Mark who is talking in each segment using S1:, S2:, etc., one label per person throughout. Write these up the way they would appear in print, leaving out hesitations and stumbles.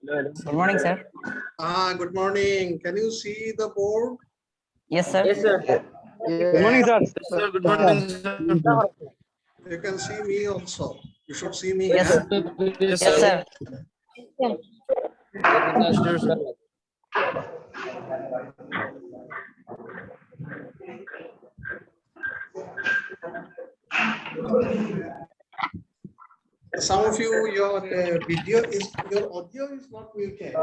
S1: Good morning, sir.
S2: Good morning. Can you see the board?
S1: Yes, sir.
S3: Yes, sir.
S4: Good morning, sir.
S3: Yes, sir. Good morning, sir.
S2: You can see me also. You should see me.
S1: Yes,
S2: Yeah?
S3: Yes,
S1: yes, sir.
S3: Sure, sir.
S2: Some of you, your audio is not muted.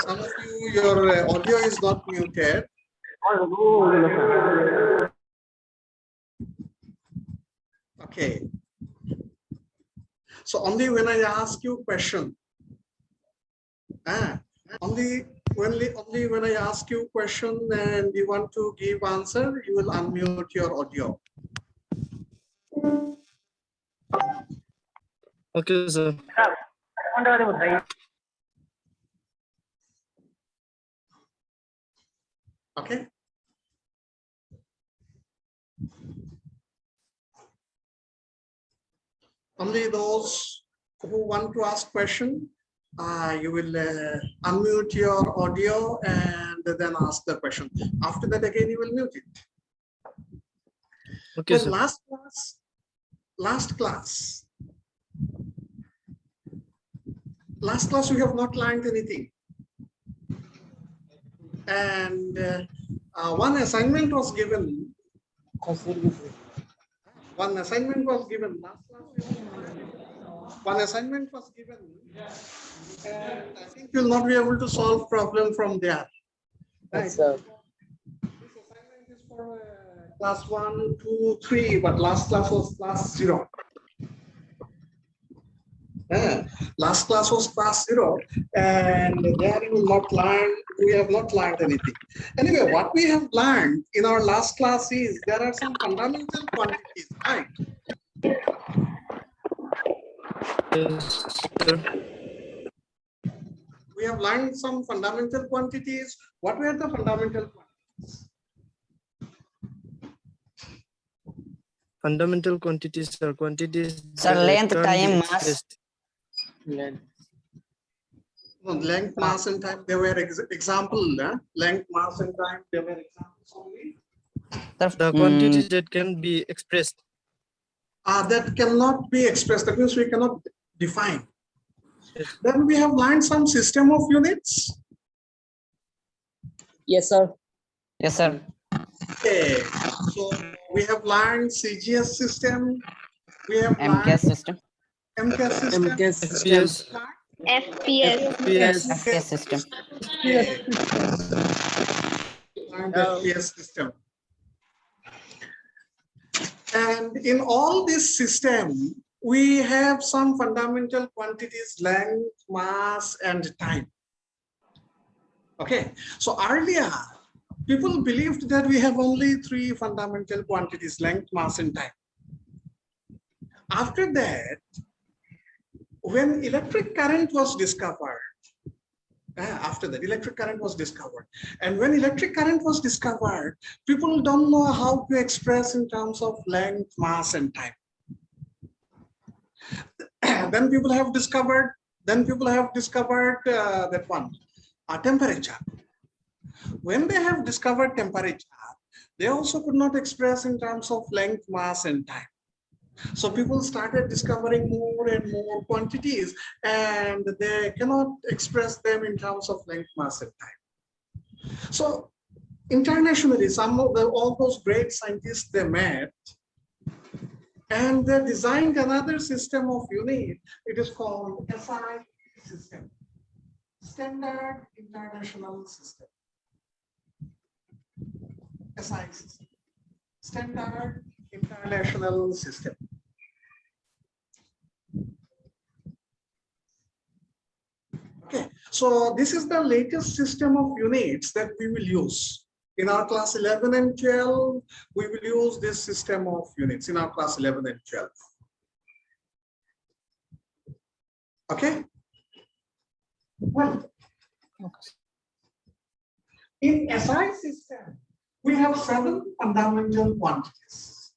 S2: Some of you, your audio is not muted. Okay. So only when I ask you question, only when I ask you question and you want to give answer, you will unmute your audio.
S3: Okay, sir.
S2: Okay. Only those who want to ask question, you will unmute your audio and then ask the question. After that, again, you will mute it.
S3: Okay,
S2: Then
S3: sir.
S2: last class, we have not learned anything. And one assignment was given. One assignment was given. Last class, one assignment was given. And I think you'll not be able to solve problem from there. Right?
S3: Yes, sir.
S2: This assignment is for class 1, 2, 3, but last class was class 0. Last class was class 0, and there you will not learn, we have not learned anything. Anyway, what we have learned in our last class is there are some fundamental quantities, right?
S3: Yes, sir.
S2: We have learned some fundamental quantities. What were the fundamental quantities?
S3: Fundamental quantities are quantities
S1: Sir,
S3: that
S1: length,
S3: can
S1: time,
S3: be
S1: mass.
S3: expressed.
S2: No, length, mass, and time. They were example. Length, mass, and time. They were examples only.
S3: The quantities that can be expressed.
S2: That cannot be expressed. That means we cannot define.
S3: Yes.
S2: Then we have learned some system of units.
S4: Yes, sir.
S1: Yes, sir.
S2: Okay. So we have learned CGS system. We have
S1: MCAS
S2: learned
S1: system.
S2: MCAS system.
S4: MCAS system.
S5: FPS.
S3: FPS.
S1: FPS system.
S2: Learned FPS system. And in all this system, we have some fundamental quantities: length, mass, and time. Okay. So earlier, people believed that we have only 3 fundamental quantities: length, mass, and time. After that, when electric current was discovered, and when electric current was discovered, people don't know how to express in terms of length, mass, and time. Then people have discovered that one, temperature. When they have discovered temperature, they also could not express in terms of length, mass, and time. So people started discovering more and more quantities, and they cannot express them in terms of length, mass, and time. So internationally, all those great scientists, they met and they designed another system of unit. It is called SI system, Standard International System. SI system, Standard International System. Okay, so this is the latest system of units that we will use. In our class 11 and 12, we will use this system of units in our class 11 and 12. Okay? Well, in SI system, we have 7 fundamental quantities.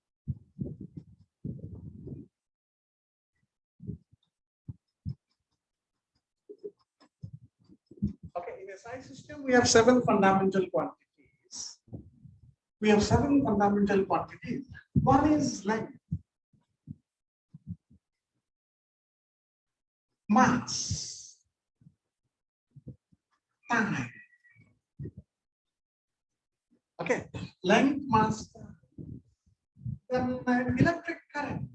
S2: SI system, we have 7 fundamental quantities. We have 7 fundamental quantities. One is length, mass, time. Okay, length, mass, time. Then electric current.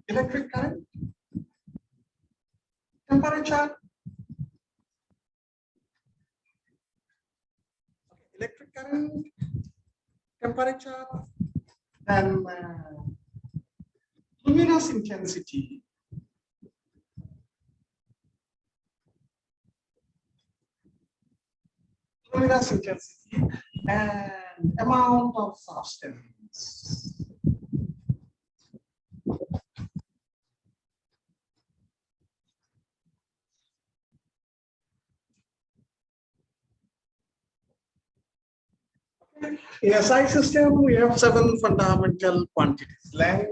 S2: Electric current, temperature, electric current, temperature, and luminous intensity. Luminous intensity and amount of substance. In SI system, we have 7 fundamental quantities: length,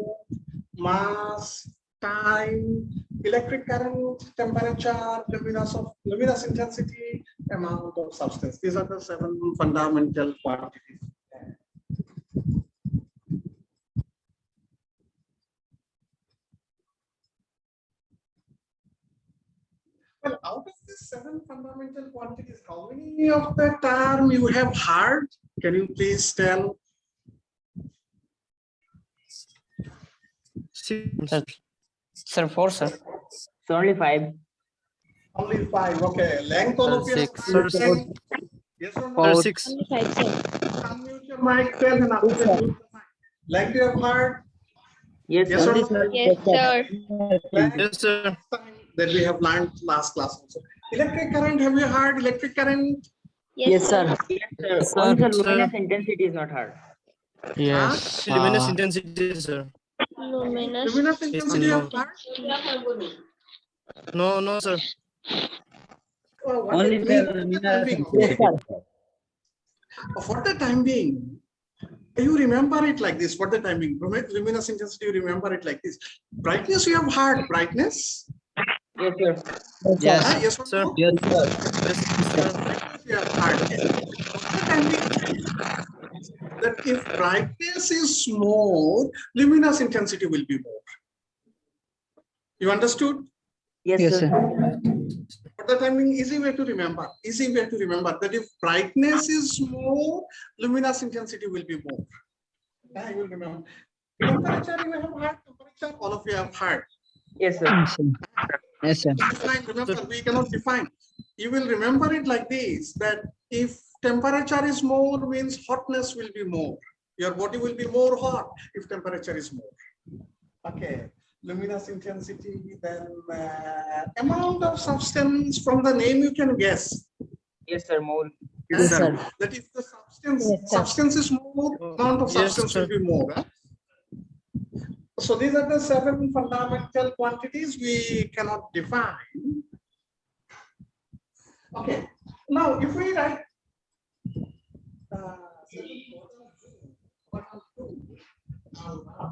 S2: mass, time, electric current, temperature, luminous intensity, amount of substance. These are the 7 fundamental quantities. Well, out of these 7 fundamental quantities, how many of the term you have heard? Can you please tell?
S1: Sir, sir, 4, sir.
S4: So only 5.
S2: Only 5. Okay. Length all of you have
S3: Sir,
S2: heard? Yes or no?
S3: Sir, 6.
S5: Only 5, sir.
S2: Unmute your mic, tell, and after that mute the mic. Length you have heard?
S4: Yes,
S2: Yes or
S4: only
S2: no?
S4: sir.
S5: Yes, sir.
S2: Length
S3: Yes, sir.
S2: that we have learned last class also. Electric current, have you heard electric current?
S4: Yes, sir. Yes, sir. Only the
S3: Sir.
S4: luminous intensity is not hard.
S1: Yes.
S3: Luminous intensity, sir.
S5: Luminous
S2: Luminous intensity you have heard?
S3: No, no, sir.
S2: What
S4: Only
S2: it
S4: the
S2: means for the
S4: luminous
S2: time being,
S4: intensity.
S2: okay? For the time being, you remember it like this. For the time being, luminous intensity, you remember it like this. Brightness, you have heard brightness?
S4: Yes, sir.
S1: Yes.
S2: Yes or
S3: Sir.
S2: no?
S4: Yes, sir.
S3: Yes, sir.
S2: Brightness, you have heard. Okay. For the time being, that if brightness is more, luminous intensity will be more. You understood?
S4: Yes,
S1: Yes,
S4: sir.
S2: For the time being, easy way to remember that if brightness is more, luminous intensity will be more. I will remember. Temperature, you have heard. Temperature, all of you have heard.
S4: Yes, sir.
S1: Yes, sir.
S2: Define, remember, we cannot define. You will remember it like this, that if temperature is more, means hotness will be more. Your body will be more hot if temperature is more. Okay. Luminous intensity, then amount of substance, from the name you can guess.
S4: Yes, sir. Mole.
S3: Yes, sir.
S2: That if the substance is more, amount of
S3: Yes,
S2: substance
S3: sir.
S2: will be more. Huh? So these are the 7 fundamental quantities we cannot define. Okay. Now, if we write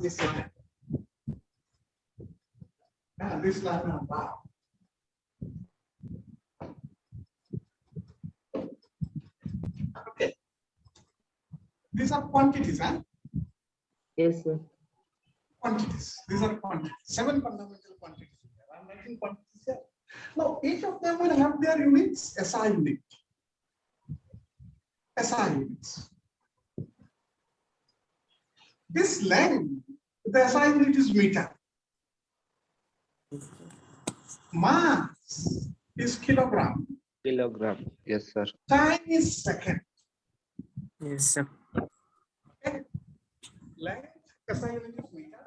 S2: this line. This line now. Wow. Okay. These are quantities, huh?
S4: Yes, sir.
S2: Quantities. These are quantities. 7 fundamental quantities. I'm writing quantities here. Now, each of them will have their units, SI unit. SI units. This length, the SI unit is meter. Mass is kilogram.
S6: Kilogram. Yes, sir.
S2: Time is second.
S3: Yes, sir.
S2: Okay. Length, SI unit is meter.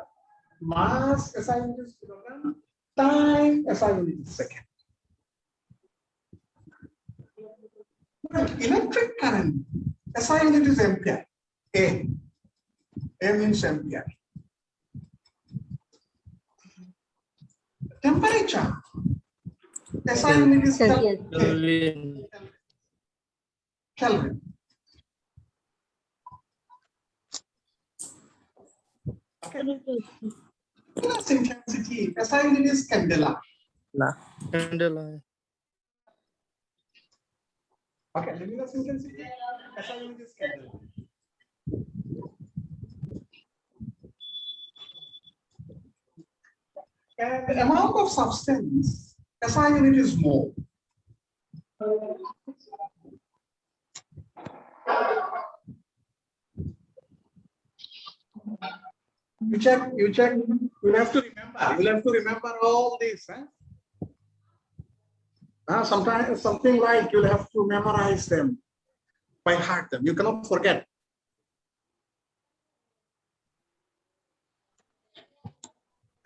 S2: Mass, SI unit is kilogram. Time, SI unit is second. Well, electric current, SI unit is ampere. A means ampere. Temperature, SI unit is
S3: Kelvin.
S2: Kelvin. Okay. luminous intensity, SI unit is candela.
S3: Candela.
S2: Okay, luminous intensity, SI unit is candela. And the amount of substance, SI unit is mole. You check, you'll have to remember all this. Sometimes something like you'll have to memorize them by heart them. You cannot forget.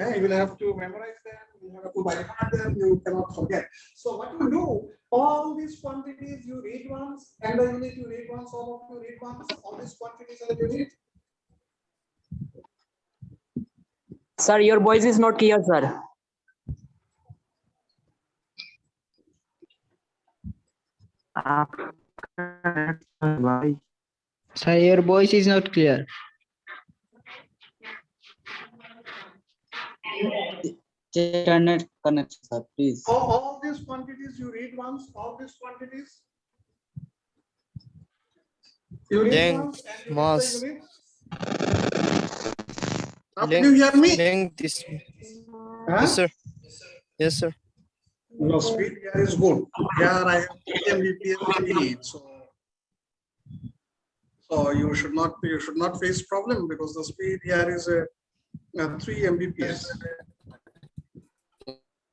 S2: You will have to memorize them, you have to by heart them, you cannot forget. So what you do, all these quantities you read once, and the unit you read once, all of you read once, all these quantities and the unit.
S4: Sir, your voice is not clear, sir.
S1: Sir, your voice is not clear.
S7: Internet connection, sir, please.
S2: All these quantities you read once, all these quantities. You read
S3: Length,
S2: once and you
S3: mass.
S2: read the unit. Now, can you hear me?
S3: Length is.
S2: Huh?
S3: Yes, sir. Yes, sir.
S2: No, speed here is good. Here I have 3 Mbps speed, so you should not face problem because the speed here is a 3 Mbps.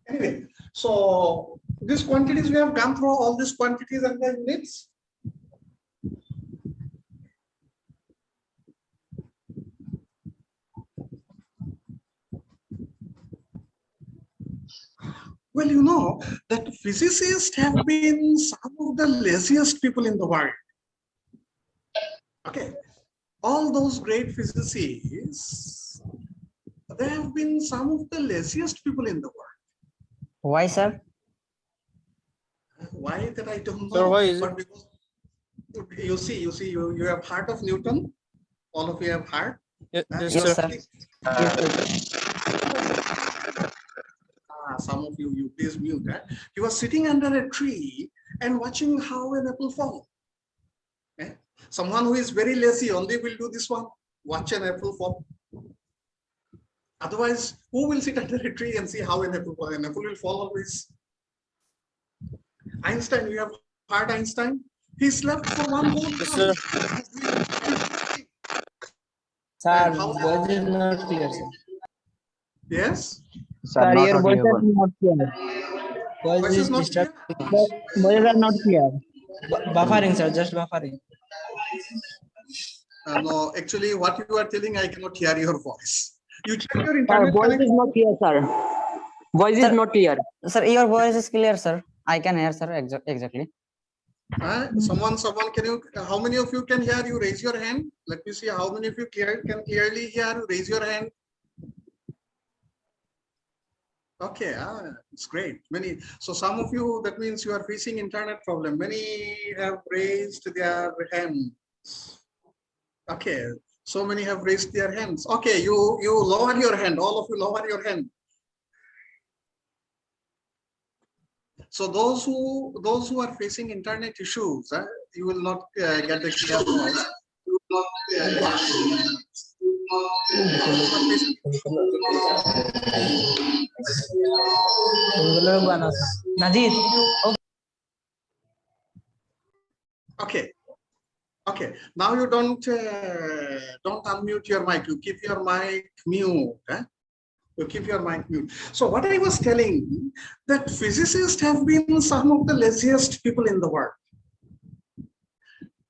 S2: Anyway, so these quantities we have gone through all these quantities and the units. Well, you know that physicists have been some of the laziest people in the world. Okay, all those great physicists, they have been some of the laziest people in the world.
S1: Why, sir?
S2: Why that I don't know.
S3: Sir, why is
S2: but because you see, you have heard of Newton. All of you have heard.
S3: Yes,
S1: Yes,
S3: sir.
S2: Some of you please mute that. He was sitting under a tree and watching how an apple fall. Someone who is very lazy only will do this one, watch an apple fall. Otherwise, who will sit under a tree and see how an apple fall? An apple will fall always. Einstein, you have heard Einstein? He slept for one whole
S3: Yes,
S2: night.
S1: Sir,
S2: How-
S1: voice is not clear, sir.
S2: Yes?
S1: Sir, your voice is not clear.
S2: Voice
S1: Voice
S2: is
S1: is
S2: not
S1: disturbed.
S2: clear?
S1: Voices are not clear. Buffering, sir, just buffering.
S2: No, actually, what you are telling, I cannot hear your voice. You check your
S4: Sir,
S2: internet
S4: voice is
S2: connection.
S4: not clear, sir. Voice is
S1: Sir.
S4: not clear.
S1: Sir, your voice is clear, sir. I can hear, sir, exactly.
S2: Someone, can you? How many of you can hear? You raise your hand. Let me see how many of you can clearly hear. You raise your hand. Okay, it's great. Many. So some of you, that means you are facing internet problem. Many have raised their hands. Okay, so many have raised their hands. Okay, you lower your hand. All of you lower your hand. So those who are facing internet issues, you will not get the clear voice. You will not
S1: Najid.
S2: Okay. Okay. Now you don't unmute your mic. You keep your mic mute. You keep your mic mute. So what I was telling, that physicists have been some of the laziest people in the world.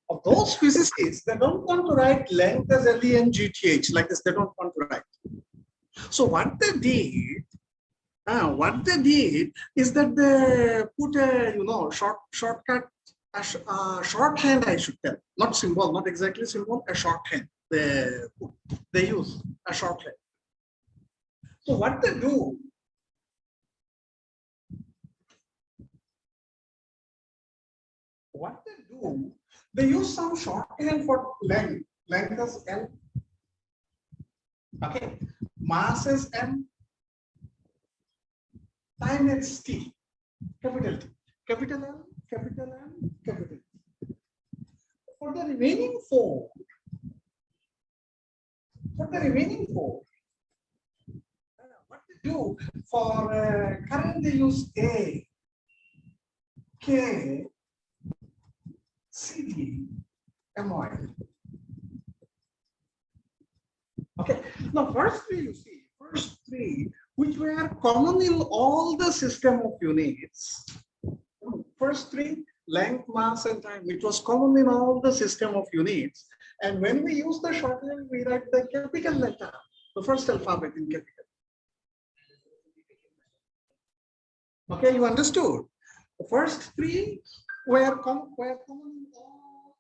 S2: Of those physicists, they don't want to write length as LENGTH like this. They don't want to write. So what they did is that they put a shortcut, shorthand, I should tell, not symbol, not exactly symbol, a shorthand. They use a shorthand. So what they do, they use some shorthand for length. Length is L. Okay. Mass is M. time is T, capital T, capital L, capital M, capital T. For the remaining four, what to do for current they use A, K, C, D, M, O, L. Okay, now first three you see, first three which were common in all the system of units. First three, length, mass, and time, it was common in all the system of units. And when we use the shorthand, we write the capital letter, the first alphabet in capital. Okay, you understood? The first three were common in all.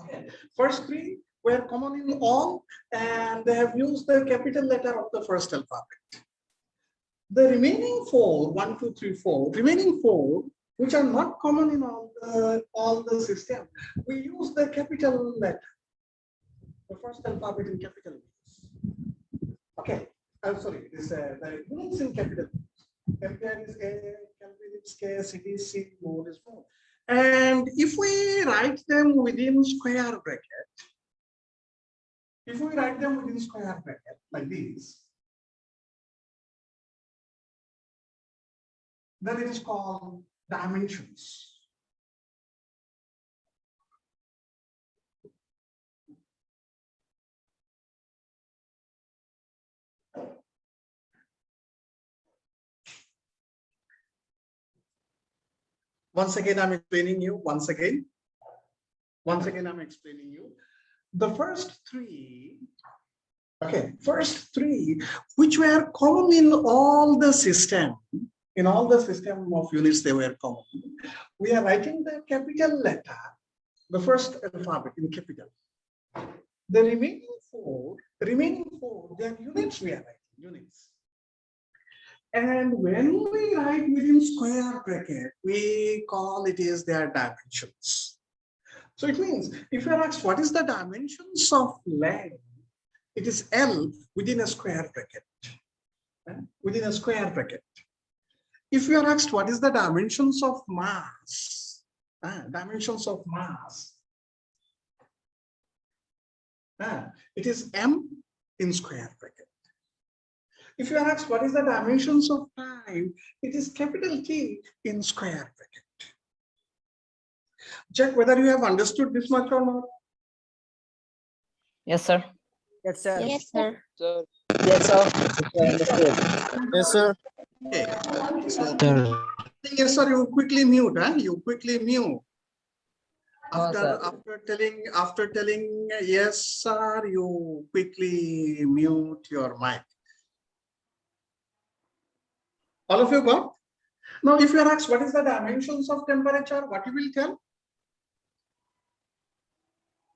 S2: Okay. First three were common in all, and they have used the capital letter of the first alphabet. The remaining four, 1, 2, 3, 4, remaining four, which are not common in all the system, we use the capital letter, the first alphabet in capital letters. Okay, I'm sorry, this the units in capital. Ampere is A, Kelvin is K, CD is C, mole is mole. And if we write them within square bracket, like this, then it is called dimensions. Once again, I'm explaining you. Once again, I'm explaining you. The first three, okay, which were common in all the system, of units, they were common. We are writing the capital letter, the first alphabet in capital. The remaining four, they are units we are writing, units. And when we write within square bracket, we call it is their dimensions. So it means if you are asked what is the dimensions of length, it is L within a square bracket. Within a square bracket. If you are asked what is the dimensions of mass, it is M in square bracket. If you are asked what is the dimensions of time, it is capital T in square bracket. Check whether you have understood this much or not.
S1: Yes, sir.
S5: Yes, sir.
S4: Yes, sir.
S3: Yes, sir.
S2: Okay. So, yes, sir, you quickly mute, you quickly mute. After telling yes, sir, you quickly mute your mic. All of you got? Now, if you are asked what is the dimensions of temperature, what you will tell?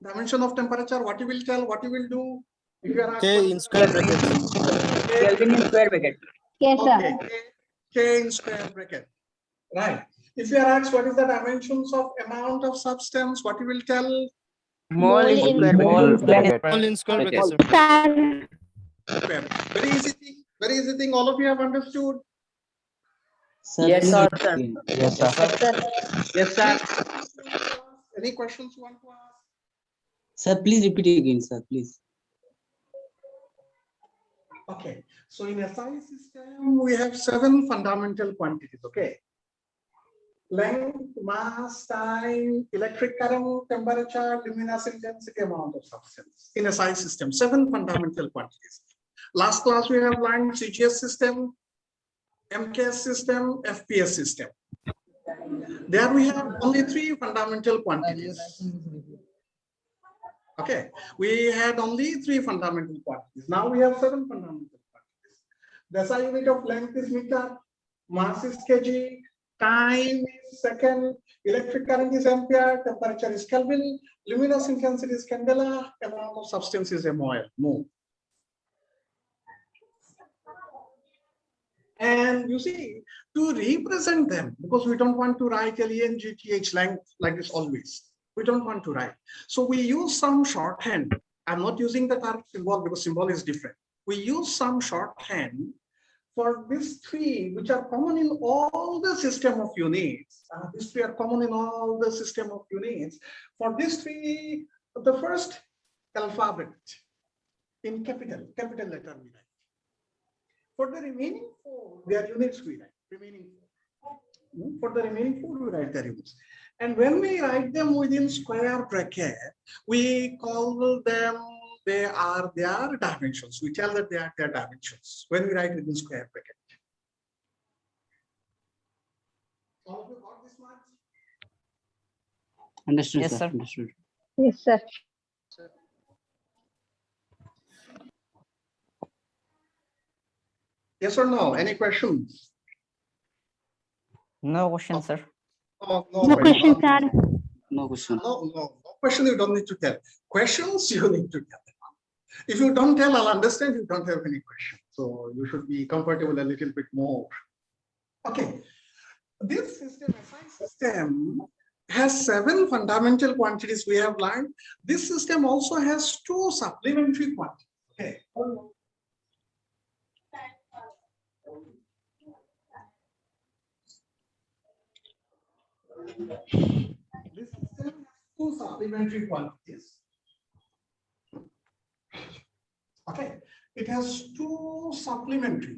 S2: Dimension of temperature, what you will tell, what you will do? If you are asked
S3: K in square bracket.
S4: Kelvin in square bracket.
S5: Yes, sir.
S2: Okay, K in square bracket. Right. If you are asked what is the dimensions of amount of substance, what you will tell?
S4: Mole in
S5: in
S4: square bracket.
S3: All in square bracket, sir.
S5: Sir.
S2: Very easy thing. All of you have understood.
S7: Sir,
S4: Yes,
S7: please
S4: sir.
S7: repeat again.
S1: Yes, sir.
S4: Yes, sir.
S2: Any questions you want to ask?
S7: Sir, please repeat again, sir, please.
S2: Okay. So in SI system, we have 7 fundamental quantities. Okay. Length, mass, time, electric current, temperature, luminous intensity, amount of substance. In SI system, 7 fundamental quantities. Last class we have learned CGS system, MKS system, FPS system. There we have only 3 fundamental quantities. Okay, we had only 3 fundamental quantities. Now we have 7 fundamental quantities. The SI unit of length is meter, mass is kg, time is second, electric current is ampere, temperature is Kelvin, luminous intensity is candela, amount of substance is mole. And you see, to represent them, because we don't want to write LENGTH length like this always. We don't want to write. So we use some shorthand. I'm not using the correct symbol because symbol is different. We use some shorthand for these three, which are common in all the system of units. These three are common in all the system of units. For these three, the first alphabet in capital letter we write. For the remaining four, their units we write. Remaining four. For the remaining four, we write their units. And when we write them within square bracket, we call them, they are their dimensions. We tell that they are their dimensions when we write within square bracket. All of you got this much?
S7: Understood,
S1: Yes,
S7: sir.
S1: sir.
S7: Understood.
S5: Yes, sir.
S2: Yes or no? Any questions?
S1: No question, sir.
S5: No question, sir.
S7: No question.
S2: No question you don't need to tell. Questions you need to tell. If you don't tell, I'll understand you don't have any question. So you should be comfortable a little bit more. Okay. This system, SI system, has 7 fundamental quantities we have learned. This system also has 2 supplementary quantities. Okay. This system has 2 supplementary quantities. Okay, it has 2 supplementary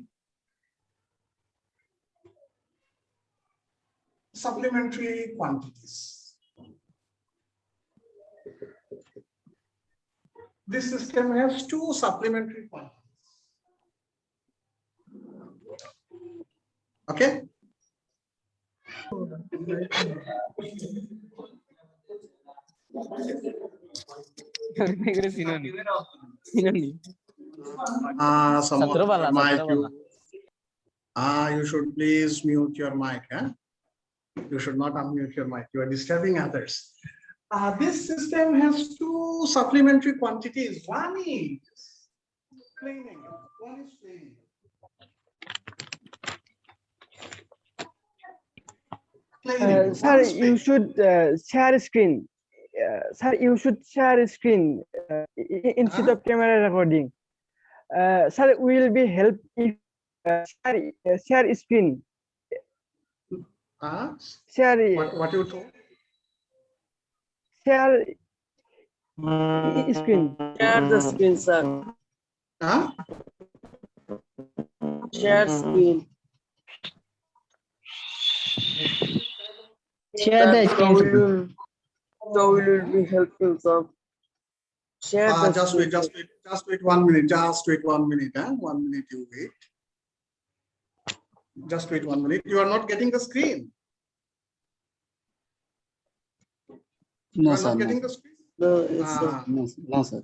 S2: quantities. This system has 2 supplementary quantities. Okay.
S1: Satrubala, Satrubala.
S2: You should please mute your mic. You should not unmute your mic. You are disturbing others. This system has 2 supplementary quantities. One is plane angle. One is plane angle.
S8: Sir, you should share screen. Sir, you should share screen instead of camera recording. Sir, will be help if share screen. Share
S2: What you told?
S8: share screen.
S4: Share the screen, sir. Share screen.
S5: Share the screen.
S4: So it will be helpful, sir. Share the
S2: Just
S4: screen.
S2: wait 1 minute. Just wait 1 minute. 1 minute you wait. Just wait 1 minute. You are not getting the screen.
S7: No,
S2: You are
S7: sir.
S2: not
S7: No.
S2: getting the screen.
S4: No, it's
S7: No, sir. No, sir.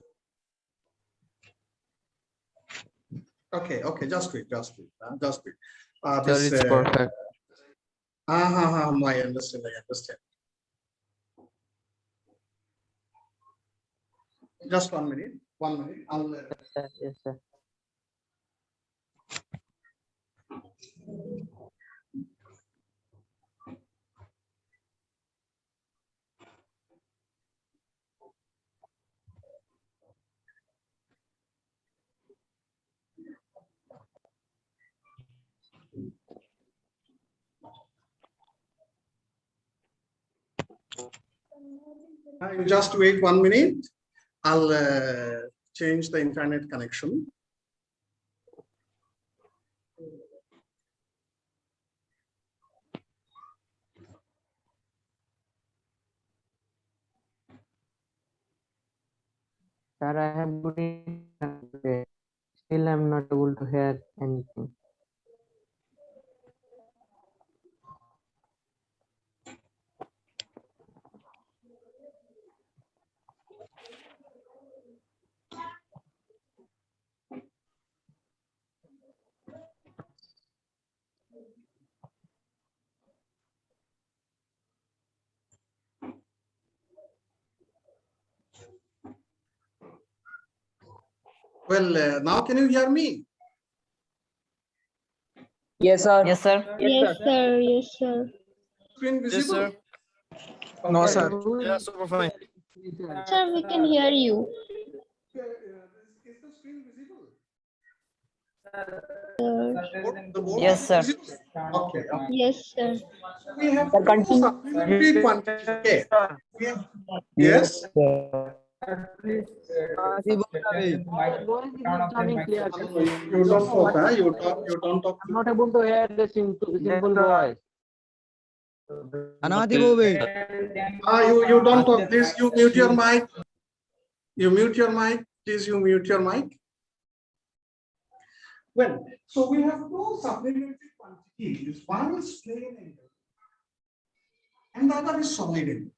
S2: Okay. Just wait. Just wait.
S3: Sir, it's perfect.
S2: No, I understand. Just 1 minute. 1 minute.
S1: Yes, sir.
S2: You just wait 1 minute. I'll change the internet connection.
S9: Sir, I have good internet today. Still, I'm not able to hear anything.
S2: Well, now can you hear me?
S4: Yes, sir.
S1: Yes, sir.
S5: Yes, sir. Yes, sir.
S2: Screen
S3: Yes,
S2: visible?
S3: sir.
S2: No,
S3: sir. Yeah, super fine.
S5: Sir, we can hear you.
S2: The board
S1: Yes, sir.
S2: is used. Okay.
S5: Yes, sir.
S2: We have two supplementary quantities. Okay. We have, yes. You don't talk, huh? You don't talk.
S9: I'm not able to hear the simple voice.
S2: You don't talk. Please, you mute your mic. You mute your mic. Please, you mute your mic. Well, so we have two supplementary quantities. One is plain angle, and the other is solid angle.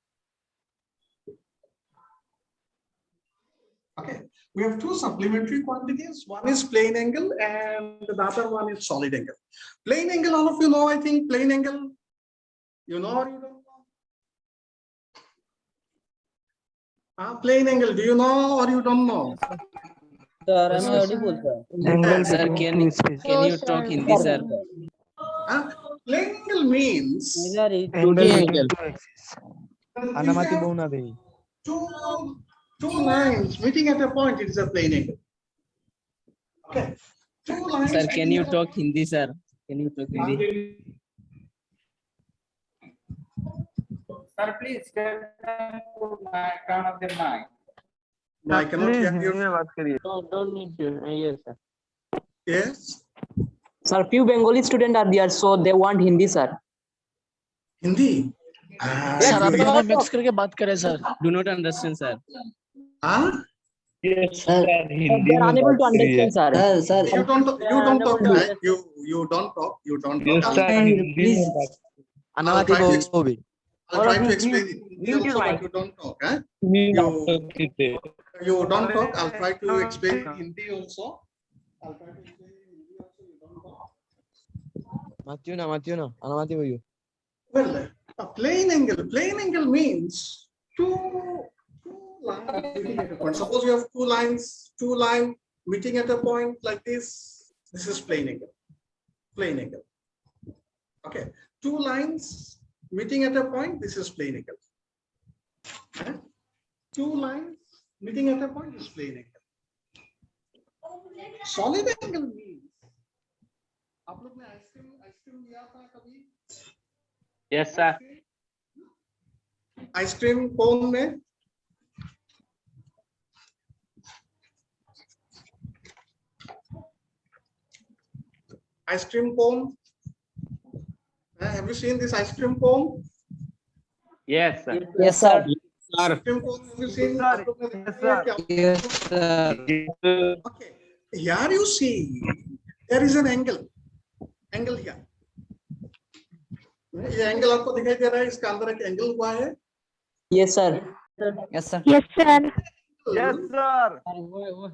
S2: Okay, we have two supplementary quantities. One is plain angle, and the other one is solid angle. Plain angle, all of you know. I think plain angle. You know or you don't know? Plain angle. Do you know or you don't know?
S10: Sir, am I audible, sir? Sir, can you talk Hindi, sir?
S2: Plain angle means two lines meeting at a point. It is a plain angle. Okay. Two lines.
S10: Sir, can you talk Hindi, sir? Can you talk Hindi?
S11: Sir, please turn off the mic.
S2: No, I cannot hear you.
S9: No, don't need to. Yes, sir.
S2: Yes.
S10: Sir, few Bengali students are there, so they want Hindi, sir.
S2: Hindi.
S10: Sir, आप mix करके बात करें, sir. Do not understand, sir.
S6: Yes, sir.
S10: They are unable to understand, sir.
S2: You don't talk. Right? You don't talk. You don't talk.
S6: Yes, sir.
S10: Please.
S2: I'll try to explain. I'll try to explain it also, but you don't talk. You don't talk. I'll try to explain it in Hindi also. I'll try to explain it in Hindi also. You don't talk. Well, a plain angle means two lines meeting at a point. Suppose you have two lines meeting at a point like this. This is plain angle. Plain angle. Okay. Two lines meeting at a point. This is plain angle. Two lines meeting at a point is plain angle. Solid angle means. आप लोग ने ice cream लिया था कभी?
S10: Yes, sir.
S2: Ice cream cone में ice cream cone. Have you seen this ice cream cone?
S10: Yes, sir.
S1: Yes, sir.
S2: Ice cream cone, have you seen?
S1: Yes, sir.
S2: Okay. Here you see there is an angle. Angle here. ये angle आपको दिखाई दे रहा है, इसका अंदर एक angle हुआ है.
S10: Yes, sir.
S1: Yes, sir.
S5: Yes, sir.
S8: Yes, sir.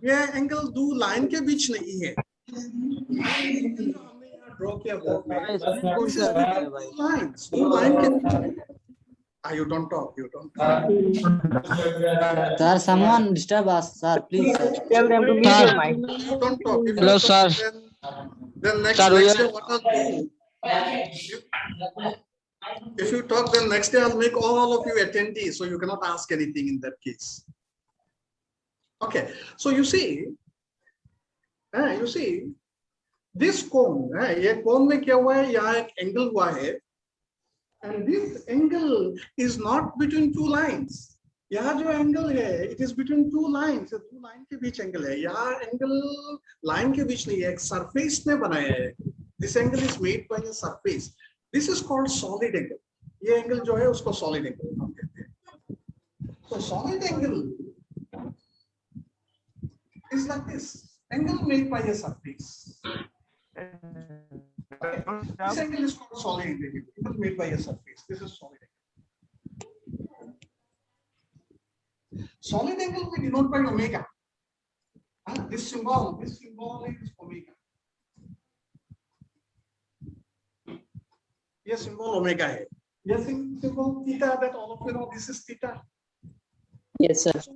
S2: ये एंगल दो लाइन के बीच नहीं है. हमने यहाँ ड्रॉ किया बोर्ड में. दो लाइन के बीच में. You don't talk. You don't talk.
S1: Sir, someone disturb us, sir. Please, sir.
S8: Tell them to mute your mic.
S2: You don't talk. If you
S10: Hello,
S2: talk,
S10: sir.
S2: Then next day what I'll do? If you talk, then next day I'll make all of you attendees, so you cannot ask anything in that case. Okay, so you see, this cone, ये cone में क्या हुआ है? यहाँ एक angle हुआ है, and this angle is not between two lines. यहाँ जो angle है, it is between two lines. दो line के बीच angle है. यहाँ angle line के बीच नहीं है, एक surface में बनाया है. This angle is made by a surface. This is called solid angle. ये angle जो है उसको solid angle हम कहते हैं. So solid angle is like this. Angle made by a surface. This angle is called solid angle. Angle made by a surface. This is solid angle. Solid angle we denote by omega. This symbol is omega. Yes, symbol omega है. Yes, symbol theta that all of you know. This is theta.
S10: Yes, sir.
S2: So,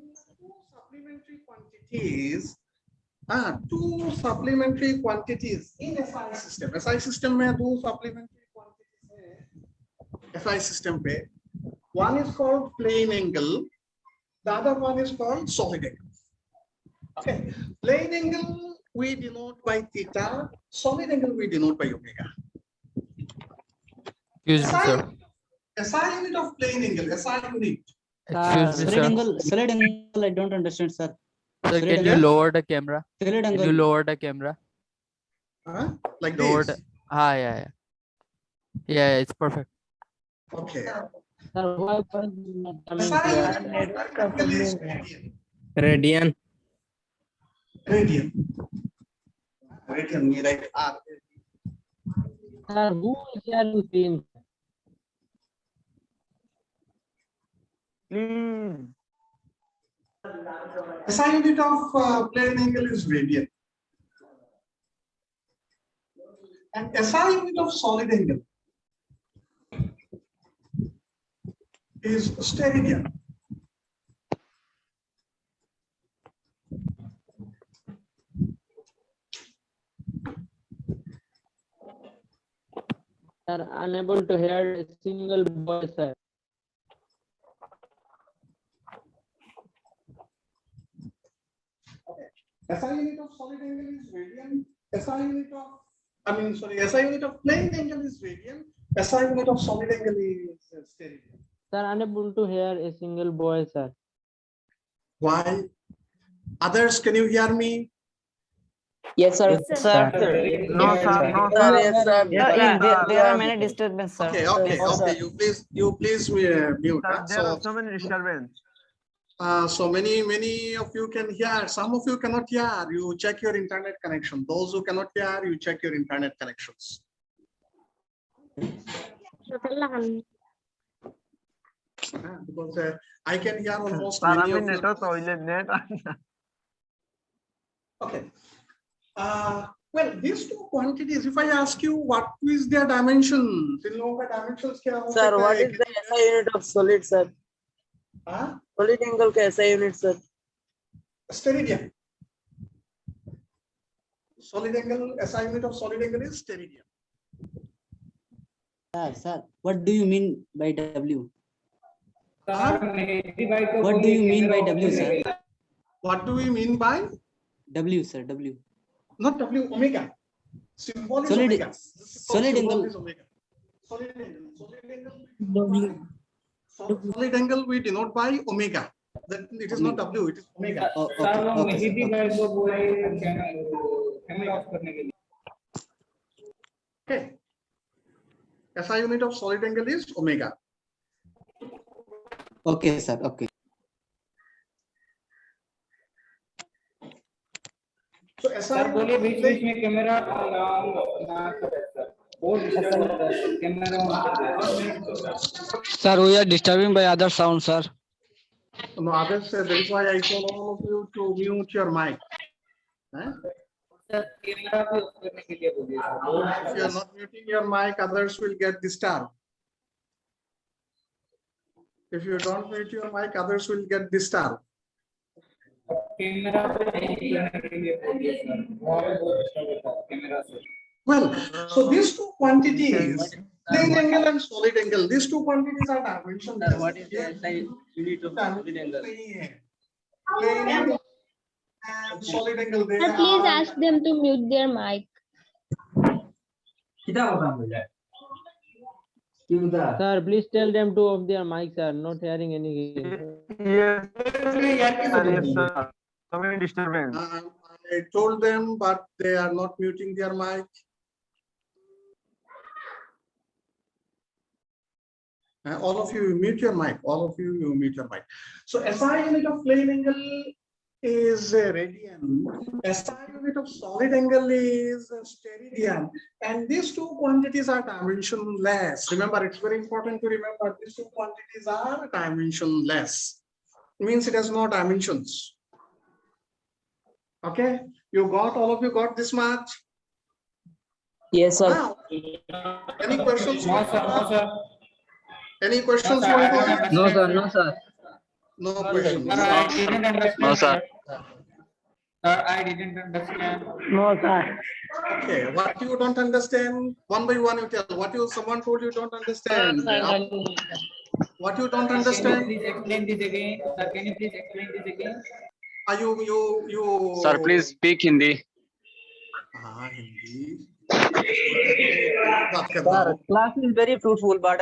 S2: two supplementary quantities in SI system. SI system में दो supplementary quantities हैं. SI system पे one is called plain angle, the other one is called solid angle. Okay, plain angle we denote by theta, solid angle we denote by omega.
S12: Excuse me, sir.
S2: SI unit of plane angle, SI unit.
S12: Excuse me, sir.
S7: Solid angle, I don't understand, sir.
S12: Sir,
S7: Solid
S12: can you
S7: angle.
S12: lower the camera?
S7: Solid
S12: Can
S7: angle.
S12: you lower the camera?
S2: Huh? Like
S12: Lower
S2: this.
S12: the. Ah, yeah, yeah. Yeah, it's perfect.
S2: Okay.
S9: Sir, why was not coming
S2: SI
S9: clear?
S2: unit of angle is radian.
S3: Radian.
S2: Radian. Radian, we write R.
S9: Sir, who is here to see?
S8: Please.
S2: SI unit of plane angle is radian. And SI unit of solid angle is steradian.
S9: Sir, unable to hear a single voice, sir.
S2: SI unit of solid angle is radian. SI unit of, SI unit of plane angle is radian. SI unit of solid angle is steradian.
S9: Sir, unable to hear a single voice, sir.
S2: Why? Others, can you hear me?
S10: Yes, sir.
S1: Sir,
S8: No, sir. No,
S4: Sir,
S8: sir.
S4: yes, sir.
S1: there are many disturbances, sir.
S2: Okay, okay,
S4: Yes, sir.
S2: okay. You please mute.
S8: Sir,
S2: Huh?
S8: there are so many disturbance.
S2: So many of you can hear. Some of you cannot hear. You check your internet connection. Those who cannot hear, you check your internet connections. Because I can hear almost
S8: Sir,
S2: many
S8: I
S2: of
S8: mean,
S2: you.
S8: net.
S2: Okay. Well, these two quantities, if I ask you what is their dimensions, in longer dimensions,
S4: Sir, what is the SI unit of solid, sir?
S2: Huh?
S4: Solid angle का SI unit, sir?
S2: Steradian. Solid angle, SI unit of solid angle is steradian.
S7: Sir, what do you mean by W?
S2: Huh?
S7: What do you mean by W, sir?
S2: What do we mean by?
S7: W, sir, W.
S2: Not W, omega. Symbol is
S7: Solid-
S2: omega.
S7: solid
S2: Symbol
S7: angle.
S2: is omega. Solid angle. Solid angle we denote by omega. That it is not W, it is omega.
S7: Oh, okay,
S2: Okay. SI unit of solid angle is omega.
S7: okay, sir, okay.
S2: So SI unit of
S11: बीच बीच में camera ना करे sir बहुत disturb camera on कर दे
S10: Sir, we are disturbing by other sound, sir.
S2: No, others, that is why I told all of you to mute your mic. Huh?
S11: Sir camera भी of करने के लिए बोलिए sir
S2: If you are not muting your mic, others will get disturbed. If you don't mute your mic, others will get disturbed.
S11: Camera पे of करने के लिए बोलिए सर बहुत डिस्टर्ब होता है कैमरा से
S2: Well, so these two quantities, plane angle and solid angle, these two quantities are dimensionless.
S10: What is the SI unit of solid angle?
S2: Plane angle and solid angle. They
S5: Sir, please
S2: are-
S5: ask them to mute their mic.
S9: Sir, please tell them to off their mics, sir. Not hearing anything.
S8: Yes, sir. So many disturbance.
S2: I told them, but they are not muting their mic. All of you mute your mic. All of you mute your mic. So SI unit of plane angle is radian. SI unit of solid angle is steradian. And these two quantities are dimensionless. Remember, it's very important to remember these two quantities are dimensionless. It means it has no dimensions. Okay, all of you got this much?
S10: Yes, sir.
S2: Now, any questions?
S11: No sir no sir
S2: Any questions?
S11: No, sir, I don't understand.
S10: No, sir, no, sir.
S2: No questions.
S11: Sir, I didn't understand.
S6: No, sir.
S11: Sir, I didn't understand.
S8: No, sir.
S2: Okay, what you don't understand, one by one you tell. Someone told you don't understand. What you don't
S11: Can you
S2: understand?
S11: please explain this again? Sir, can you please explain this again?
S2: Are you
S6: Sir, please speak Hindi.
S2: हाँ हिंदी बात कर रहा
S10: Sir,
S2: हूँ।
S10: class is very fruitful, but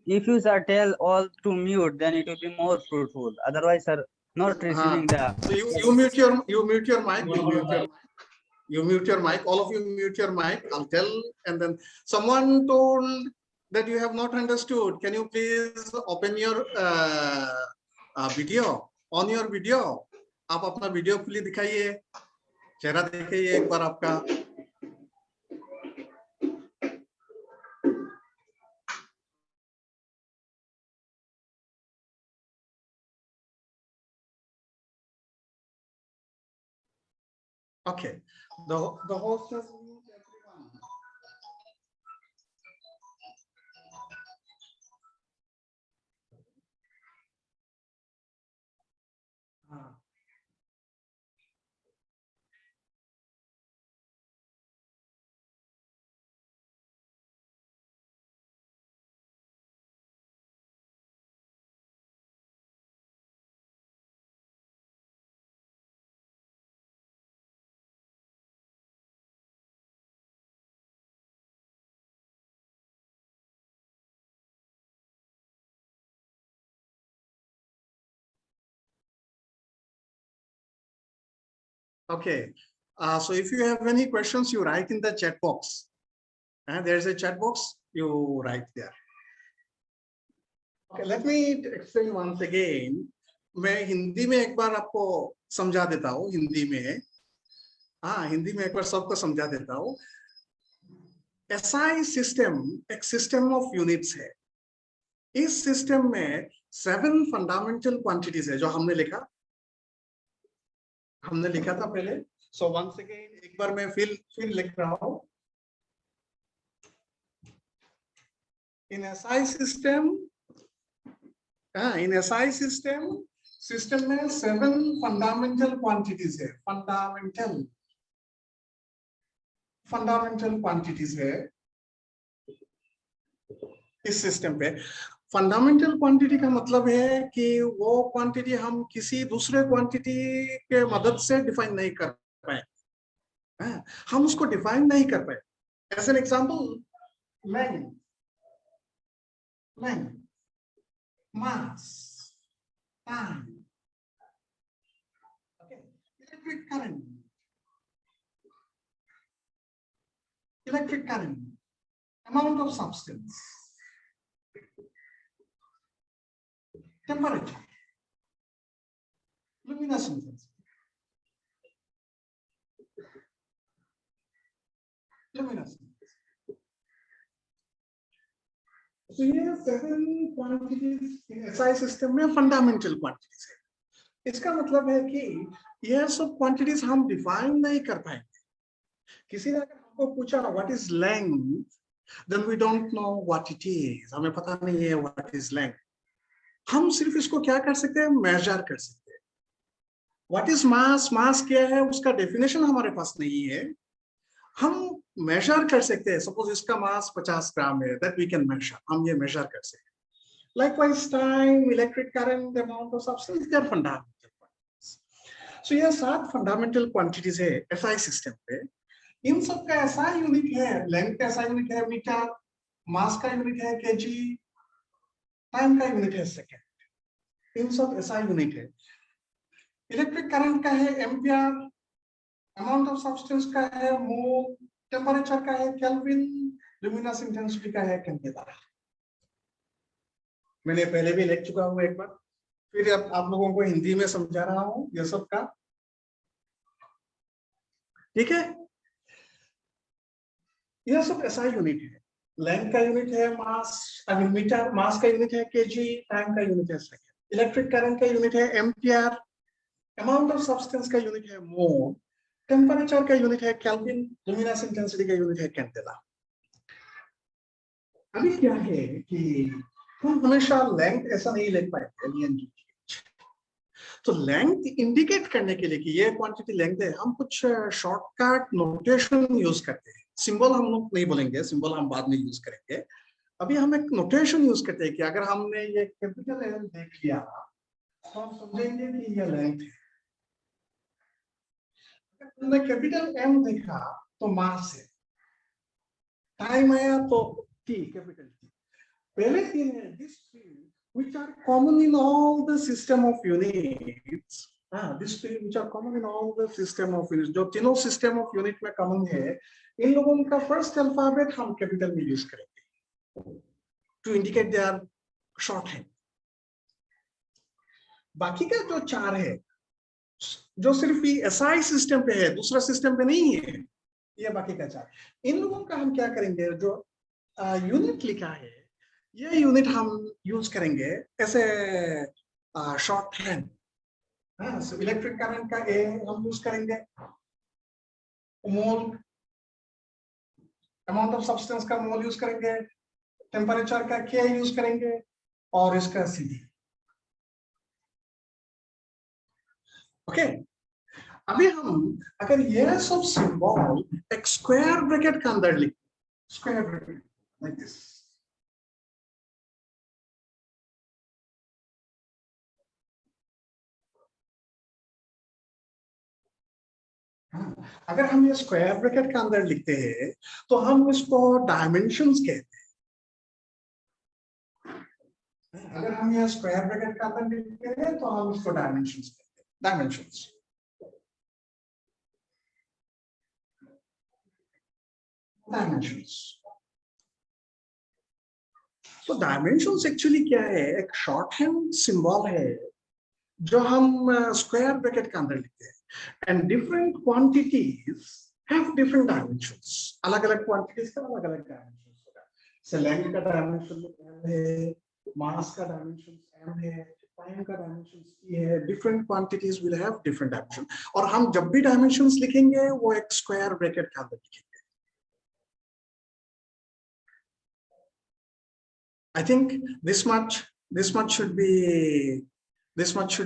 S10: if you sir tell all to mute, then it will be more fruitful. Otherwise, sir, not
S2: हाँ,
S10: receiving the.
S2: so you mute your mic, you mute your mic, you mute your mic, all of you mute your mic. I'll tell, and then someone told that you have not understood. Can you please open your video, on your video? आप अपना video खुली दिखाइए, चेहरा दिखाइए एक बार आपका। Okay, the host has moved everyone. Okay, so if you have any questions, you write in the chat box. And there's a chat box, you write there. Okay, let me explain once again. मैं हिंदी में एक बार आपको समझा देता हूँ हिंदी में। हाँ, हिंदी में एक बार सबको समझा देता हूँ। SI सिस्टम एक सिस्टम ऑफ यूनिट्स है। इस सिस्टम में 7 फंडामेंटल क्वांटिटीज है जो हमने लिखा था पहले। सो वंस अगेन एक बार मैं फिर लिख रहा हूँ। In SI system, सिस्टम में 7 फंडामेंटल क्वांटिटीज है। फंडामेंटल क्वांटिटीज है इस सिस्टम पे। फंडामेंटल क्वांटिटी का मतलब है कि वो क्वांटिटी हम किसी दूसरे क्वांटिटी के मदद से डिफाइन नहीं कर पाए। हम उसको डिफाइन नहीं कर पाए। As an example, length, mass, time, okay, electric current, amount of substance, temperature, luminescence, तो ये 7 क्वांटिटीज SI सिस्टम में फंडामेंटल क्वांटिटीज है। इसका मतलब है कि यह सब क्वांटिटीज हम डिफाइन नहीं कर पाएंगे। किसी ने अगर हमको पूछा what is length, then we don't know what it is. हमें पता नहीं है व्हाट इज लेंथ। हम सिर्फ इसको क्या कर सकते हैं, मेजर कर सकते हैं। व्हाट इज मास, मास क्या है उसका डेफिनेशन हमारे पास नहीं है। हम मेजर कर सकते हैं। सपोज इसका मास 50 ग्राम है, दैट वी कैन मेजर। हम ये मेजर कर सकते हैं। Likewise time, electric current, amount of substance, they are fundamental quantities. So ये 7 फंडामेंटल क्वांटिटीज है SI सिस्टम पे। इन सब का SI यूनिट है, लेंथ का SI यूनिट है मीटर, मास का यूनिट है kg, टाइम का यूनिट है सेकंड। इन सब SI यूनिट है। इलेक्ट्रिक करंट का है एम्पियर, अमाउंट ऑफ सब्सटेंस का है मोल, टेम्परेचर का है केल्विन, लुमिनस इंटेंसिटी का है कैंडेला। मैंने पहले भी लिख चुका हूँ एक बार, फिर आप लोगों को हिंदी में समझा रहा हूँ ये सब का। ठीक है, ये सब SI यूनिट है। लेंथ का यूनिट है मास, मीटर, मास का यूनिट है kg, टाइम का यूनिट है सेकंड, इलेक्ट्रिक करंट का यूनिट है एम्पियर, अमाउंट ऑफ सब्सटेंस का यूनिट है मोल, टेम्परेचर का यूनिट है केल्विन, लुमिनस इंटेंसिटी का यूनिट है कैंडेला। अभी क्या है कि हम हमेशा लेंथ ऐसा नहीं लिख पाएंगे। तो लेंथ इंडिकेट करने के लिए कि ये क्वांटिटी लेंथ है, हम कुछ शॉर्टकट नोटेशन यूज करते हैं। सिंबल हम लोग नहीं बोलेंगे, सिंबल हम बाद में यूज करेंगे। अभी हम एक नोटेशन यूज करते हैं कि अगर हमने ये कैपिटल L देख लिया तो हम समझेंगे कि ये लेंथ है। हमने कैपिटल M देखा तो मास है, टाइम आया तो टी, कैपिटल टी। पहले तीन है discrete which are common in all the system of units, discrete which are common in all the system of units, जो तीनों system of unit में common है, इन लोगों का first alphabet हम capital में use करेंगे to indicate their shorthand। बाकी का जो चार है जो सिर्फ SI सिस्टम पे है, दूसरा सिस्टम पे नहीं है, ये बाकी का चार, इन लोगों का हम क्या करेंगे, जो यूनिट लिखा है ये यूनिट हम यूज करेंगे ऐसे शॉर्ट हैंड। इलेक्ट्रिक करंट का ए हम यूज करेंगे, मोल, अमाउंट ऑफ सब्सटेंस का मोल यूज करेंगे, टेम्परेचर का के यूज करेंगे, और इसका सीधी। ओके, अभी हम अगर ये सब सिंबल एक स्क्वायर ब्रैकेट के अंदर लिख, स्क्वायर ब्रैकेट लाइक दिस, अगर हम ये स्क्वायर ब्रैकेट के अंदर लिखते हैं तो हम इसको डायमेंशंस कहते हैं। अगर हम ये स्क्वायर ब्रैकेट के अंदर लिखते हैं तो हम इसको डायमेंशंस कहते हैं, डायमेंशंस। डायमेंशंस, तो डायमेंशंस एक्चुअली क्या है, एक शॉर्ट हैंड सिंबल है जो हम स्क्वायर ब्रैकेट के अंदर लिखते हैं। And different quantities have different dimensions. अलग-अलग quantities का अलग-अलग dimensions होगा। So length का dimension m है, mass का dimension m है, time का dimension e है। Different quantities will have different dimensions. और हम जब भी dimensions लिखेंगे वो एक square bracket के अंदर लिखेंगे। I think this much should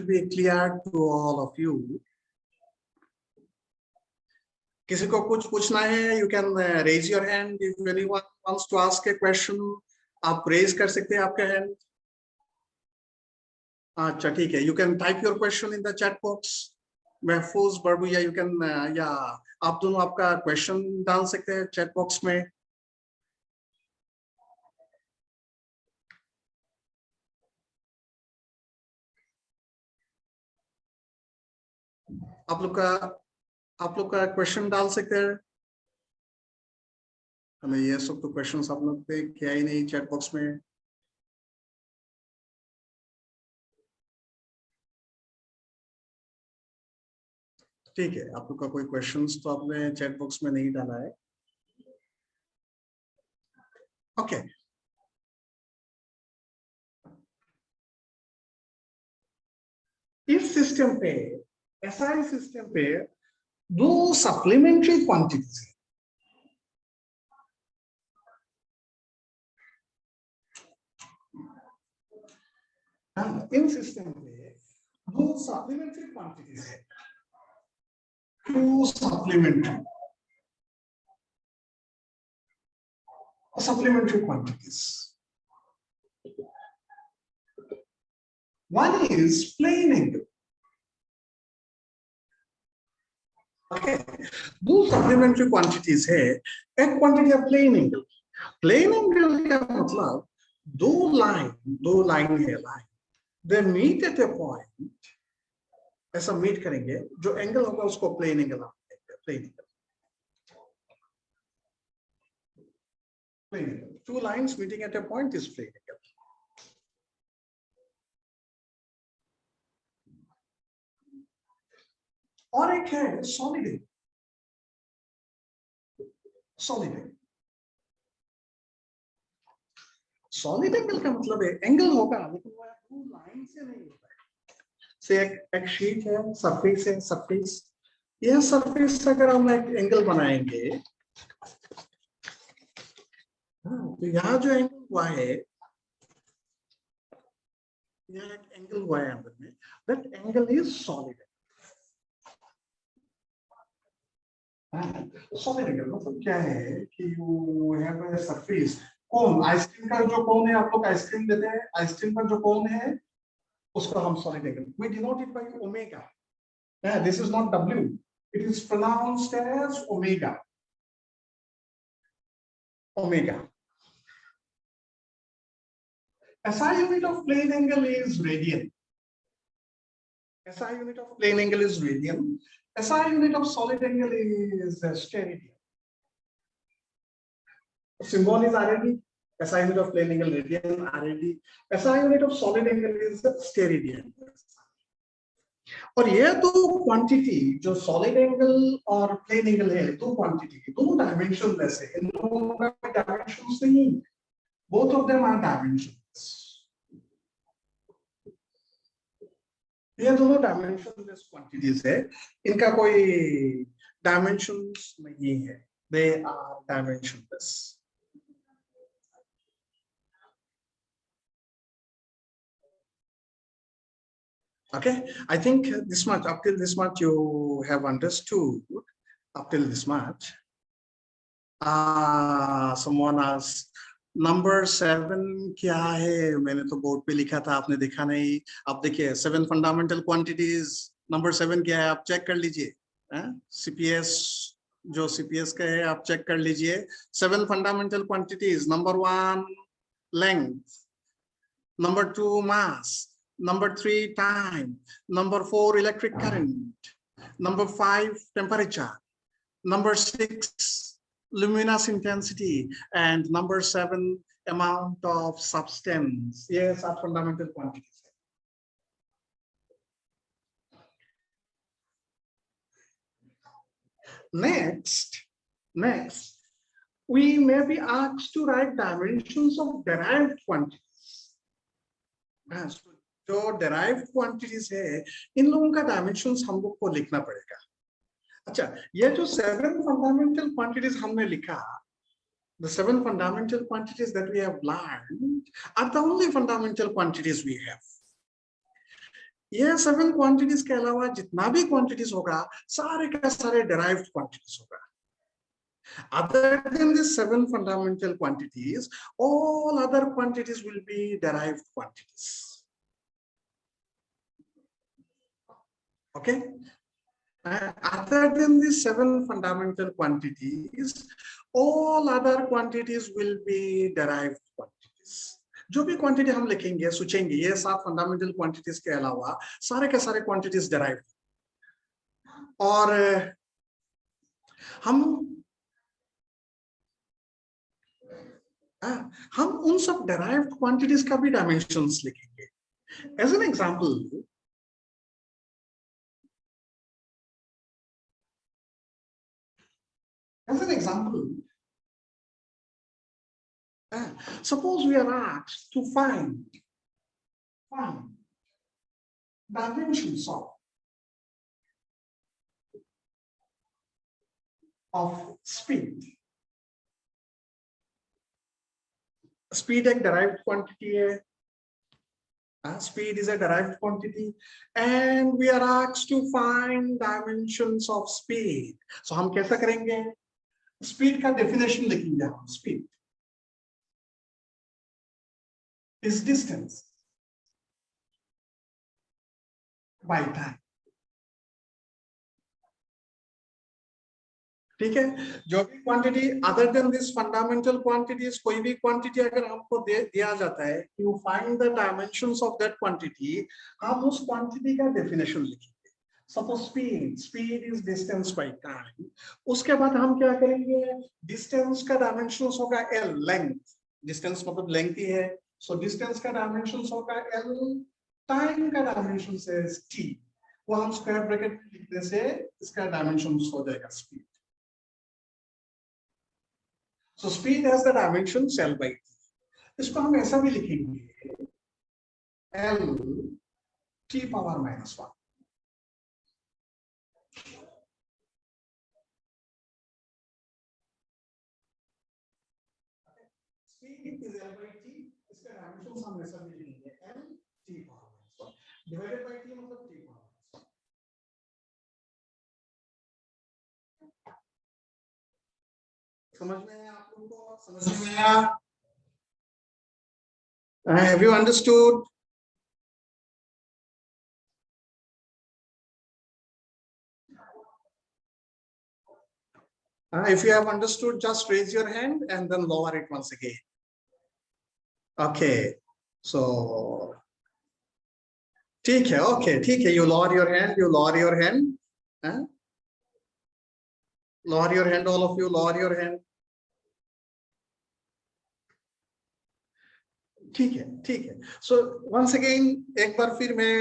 S2: be clear to all of you. किसी को कुछ पूछना है, you can raise your hand if anyone wants to ask a question. आप raise कर सकते हैं आपका hand. अच्छा ठीक है, you can type your question in the chat box. महफूज बरबुया, you can या आप दोनों आपका question डाल सकते हैं chat box में। आप लोग का क्वेश्चन डाल सकते हैं। हमें ये सब तो क्वेश्चंस आप लोग पे क्या ही नहीं चैट बॉक्स में। ठीक है, आप लोग का कोई क्वेश्चंस तो आपने चैट बॉक्स में नहीं डाला है। ओके, इस सिस्टम पे, SI सिस्टम पे दो सप्लीमेंट्री क्वांटिटीज है। इन सिस्टम पे दो सप्लीमेंट्री क्वांटिटीज है, to supplementary quantities. One is plane angle. Okay, दो supplementary quantities है, एक क्वांटिटी है प्लेन एंगल। प्लेन एंगल का मतलब दो लाइन है, line they meet at a point, ऐसा मीट करेंगे, जो एंगल होगा उसको प्लेन एंगल आप कहते हैं। Plane angle, two lines meeting at a point is plane angle. और एक है सॉलिड एंगल। सॉलिड एंगल का मतलब है एंगल होगा लेकिन वो टू लाइन से नहीं होता है। से एक शीट है, सरफेस है, सरफेस, यह सरफेस अगर हम एक एंगल बनाएंगे तो यहाँ जो एंगल हुआ है, यहाँ एक एंगल हुआ है अंदर में, that angle is solid. Solid angle मतलब क्या है कि you have a surface. Cone, ice cream का जो कोन है, आप लोग आइसक्रीम देते हैं, आइसक्रीम का जो कोन है उसको हम solid angle, we denote it by omega. This is not W, it is pronounced as omega. omega. SI unit of plane angle is radian. SI unit of plane angle is radian. SI unit of solid angle is steradian. Symbol is RAD. SI unit of plane angle radian, RAD. SI unit of solid angle is steradian. और ये दो quantity जो solid angle और plane angle है, दो quantity, दो dimension ऐसे, इन दोनों का कोई डायमेंशंस नहीं, both of them are dimensions. ये दोनों डायमेंशनलेस क्वांटिटीज है, इनका कोई डायमेंशंस नहीं है, they are dimensionless. Okay, I think this much, up till this much you have understood, up till this much. Someone asked, number 7 क्या है? मैंने तो बोर्ड पे लिखा था, आपने देखा नहीं. आप देखिए 7 fundamental quantities, number 7 क्या है? आप चेक कर लीजिए. CPS जो CPS का है, आप चेक कर लीजिए. 7 fundamental quantities, number 1 length, number 2 mass, number 3 time, number 4 electric current, number 5 temperature, number 6 luminous intensity, and number 7 amount of substance. Yes, are fundamental quantities. Next, we may be asked to write dimensions of derived quantities. जो derived quantities है, इन लोगों का dimensions हम लोग को लिखना पड़ेगा. अच्छा, ये जो 7 fundamental quantities हमने लिखा, the 7 fundamental quantities that we have learned are the only fundamental quantities we have. ये 7 quantities के अलावा जितना भी quantities होगा, सारे का सारे derived quantities होगा. Other than these 7 fundamental quantities, all other quantities will be derived quantities. Okay. Other than these 7 fundamental quantities, all other quantities will be derived quantities. जो भी quantity हम लिखेंगे, सोचेंगे, ये 7 fundamental quantities के अलावा सारे के सारे quantities derived. और हम उन सब derived quantities का भी dimensions लिखेंगे. As an example, suppose we are asked to find dimensions of speed. Speed एक derived quantity है. Speed is a derived quantity, and we are asked to find dimensions of speed. So हम कैसा करेंगे? Speed का definition लिखेंगे हम. Speed is distance by time. ठीक है, जो भी quantity other than this fundamental quantities, कोई भी क्वांटिटी अगर हमको दिया जाता है, you find the dimensions of that quantity, हम उस क्वांटिटी का डेफिनेशन लिखेंगे. Suppose speed is distance by time. उसके बाद हम क्या करेंगे? डिस्टेंस का डायमेंशंस होगा एल, लेंथ. डिस्टेंस मतलब लेंथ ही है, सो डिस्टेंस का डायमेंशंस होगा एल, टाइम का डायमेंशंस है टी. वो हम स्क्वायर ब्रैकेट लिखने से इसका डायमेंशंस हो जाएगा speed. So speed has the dimension L by T. इसको हम ऐसा भी लिखेंगे, L T power minus 1. Speed is L by T. इसका dimension हम ऐसा भी लिखेंगे, L T power minus 1. Divided by T मतलब T power minus 1. समझ में आया आप लोगों को? समझ में आया? Have you understood? If you have understood, just raise your hand and then lower it once again. Okay, so ठीक है, okay, ठीक है. You lower your hand. You lower your hand. Lower your hand, all of you. Lower your hand. ठीक है, ठीक है. So once again, एक बार फिर मैं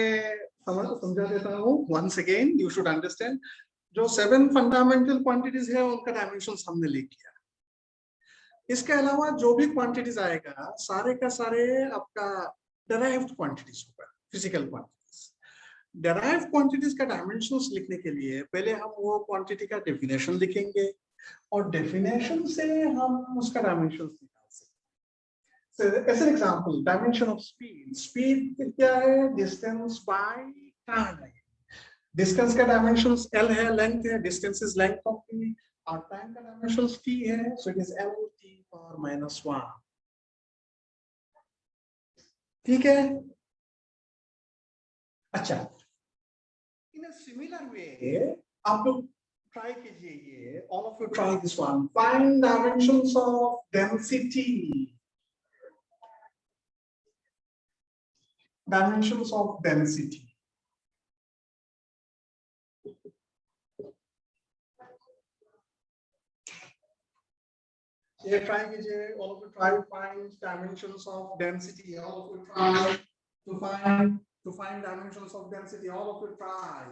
S2: समझा देता हूँ. Once again, you should understand. जो 7 फंडामेंटल क्वांटिटीज है उनका डायमेंशंस हमने लिख किया. इसके अलावा जो भी क्वांटिटीज आएगा सारे का सारे आपका डेराइव्ड क्वांटिटीज होगा, फिजिकल क्वांटिटीज. डेराइव्ड क्वांटिटीज का डायमेंशंस लिखने के लिए पहले हम वो क्वांटिटी का डेफिनेशन लिखेंगे और डेफिनेशन से हम उसका डायमेंशंस निकाल सकते हैं. As an example, dimension of speed. Speed क्या है? Distance by time. डिस्टेंस का डायमेंशंस L है, लेंथ है, distance is length of t, और टाइम का डायमेंशंस t है, सो इट इज L(t)⁻⁻1. ठीक है. अच्छा, इन अ सिमिलर वे आप लोग ट्राई कीजिए ये. All of you try this one. Find dimensions of density. Dimensions of density. ये ट्राई कीजिए. all of you try to find dimensions of density. all of you try to find dimensions of density. all of you try.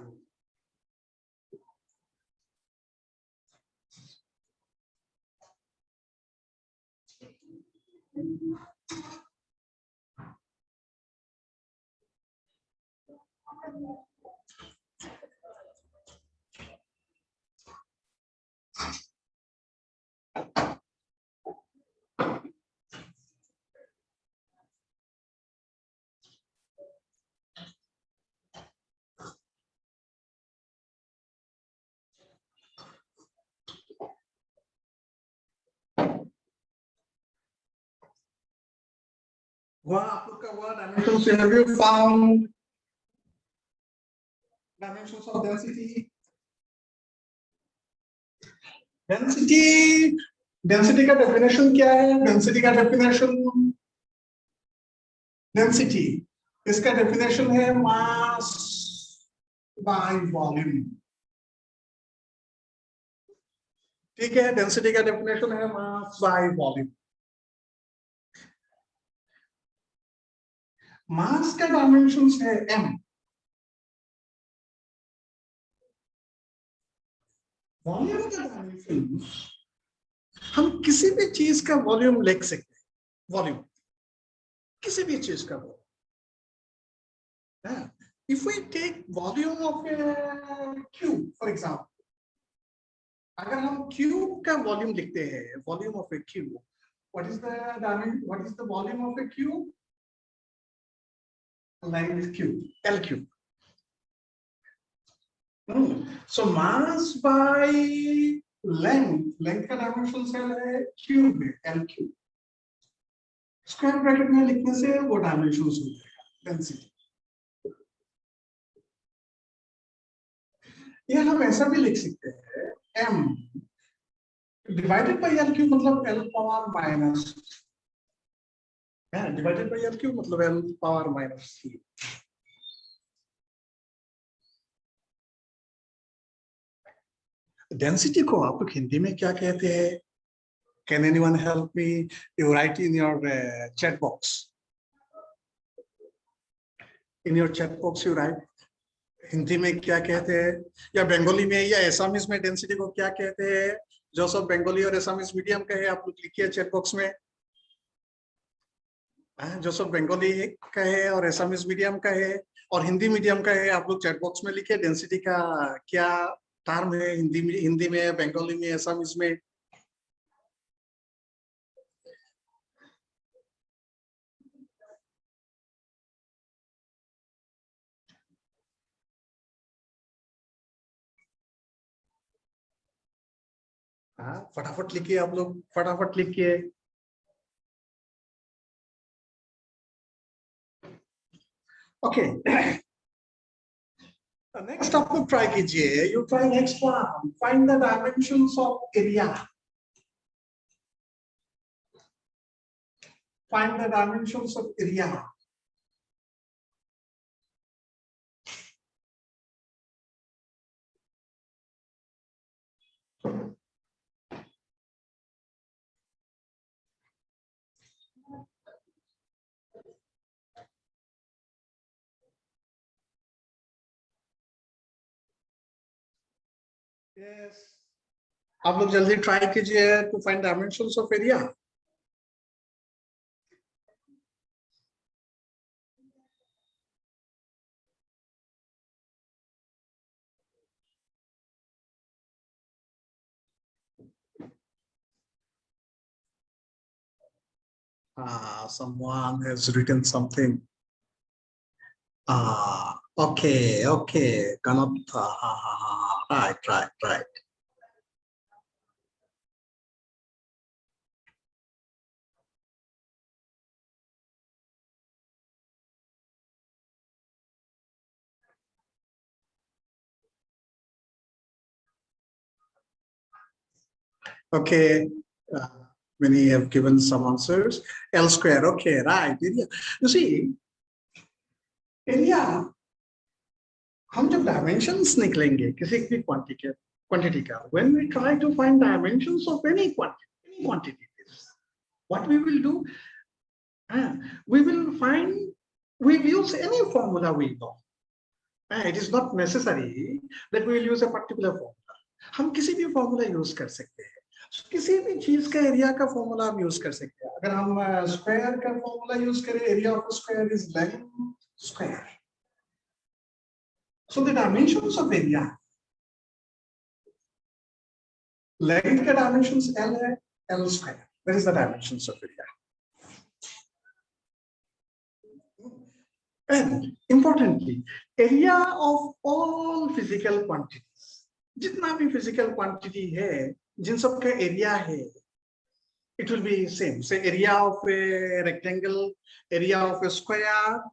S2: आप लोग का हुआ dimensions. Have you found dimensions of density? Density का definition क्या है? Density का definition, density इसका definition है mass by volume. ठीक है. Density का definition है mass by volume. मास का डायमेंशंस है m. वॉल्यूम का डायमेंशंस हम किसी भी चीज का वॉल्यूम लिख सकते हैं. वॉल्यूम किसी भी चीज का volume. If we take volume of a cube, for example, अगर हम क्यूब का वॉल्यूम लिखते हैं, volume of A cube, what is the dimension? What is the volume of a cube? Length cube, L cube. So mass by length का dimension cell है cube में, L cube. Square bracket में लिखने से वो dimension हो जाएगा density. ये हम ऐसा भी लिख सकते हैं m divided by L cube, मतलब L power minus. Divided by L cube मतलब L पावर माइनस 3. डेंसिटी को आप लोग हिंदी में क्या कहते हैं? Can anyone help me? You write in your chat box. In your chat box you write Hindi में क्या कहते हैं, या बंगाली में या एसामीज में डेंसिटी को क्या कहते हैं? जो सब बंगाली और एसामीज मीडियम का है आप लोग लिखिए चैट बॉक्स में. जो सब बंगाली का है और एसामीज मीडियम का है और हिंदी मीडियम का है आप लोग चैट बॉक्स में लिखिए डेंसिटी का क्या टर्म है हिंदी में, बंगाली में, एसामीज में. फटाफट लिखिए आप लोग, फटाफट लिखिए. ओके. Next आप लोग try कीजिए. You try next one. Find the dimensions of area. Find the dimensions of area. Yes. आप लोग जल्दी try कीजिए to find dimensions of area. Someone has written something. Okay, okay. Cannot. Right. Okay. Many have given some answers. L square. Okay, right. Area. You see, area. हम जब dimensions निकलेंगे किसी भी quantity का, when we try to find dimensions of any quantity, what we will do? We will find. We use any formula we know. It is not necessary that we will use a particular formula. हम किसी भी formula use कर सकते हैं. किसी भी चीज का एरिया का फॉर्मूला हम यूज कर सकते हैं. अगर हम स्क्वायर का फॉर्मूला यूज करें, area of square is length square. So the dimensions of area, length का डायमेंशंस l है, l square. That is the dimensions of area. And importantly, area of all physical quantities, जितना भी physical quantity है, जिन सब का area है, it will be same. Say area of a rectangle, area of a square,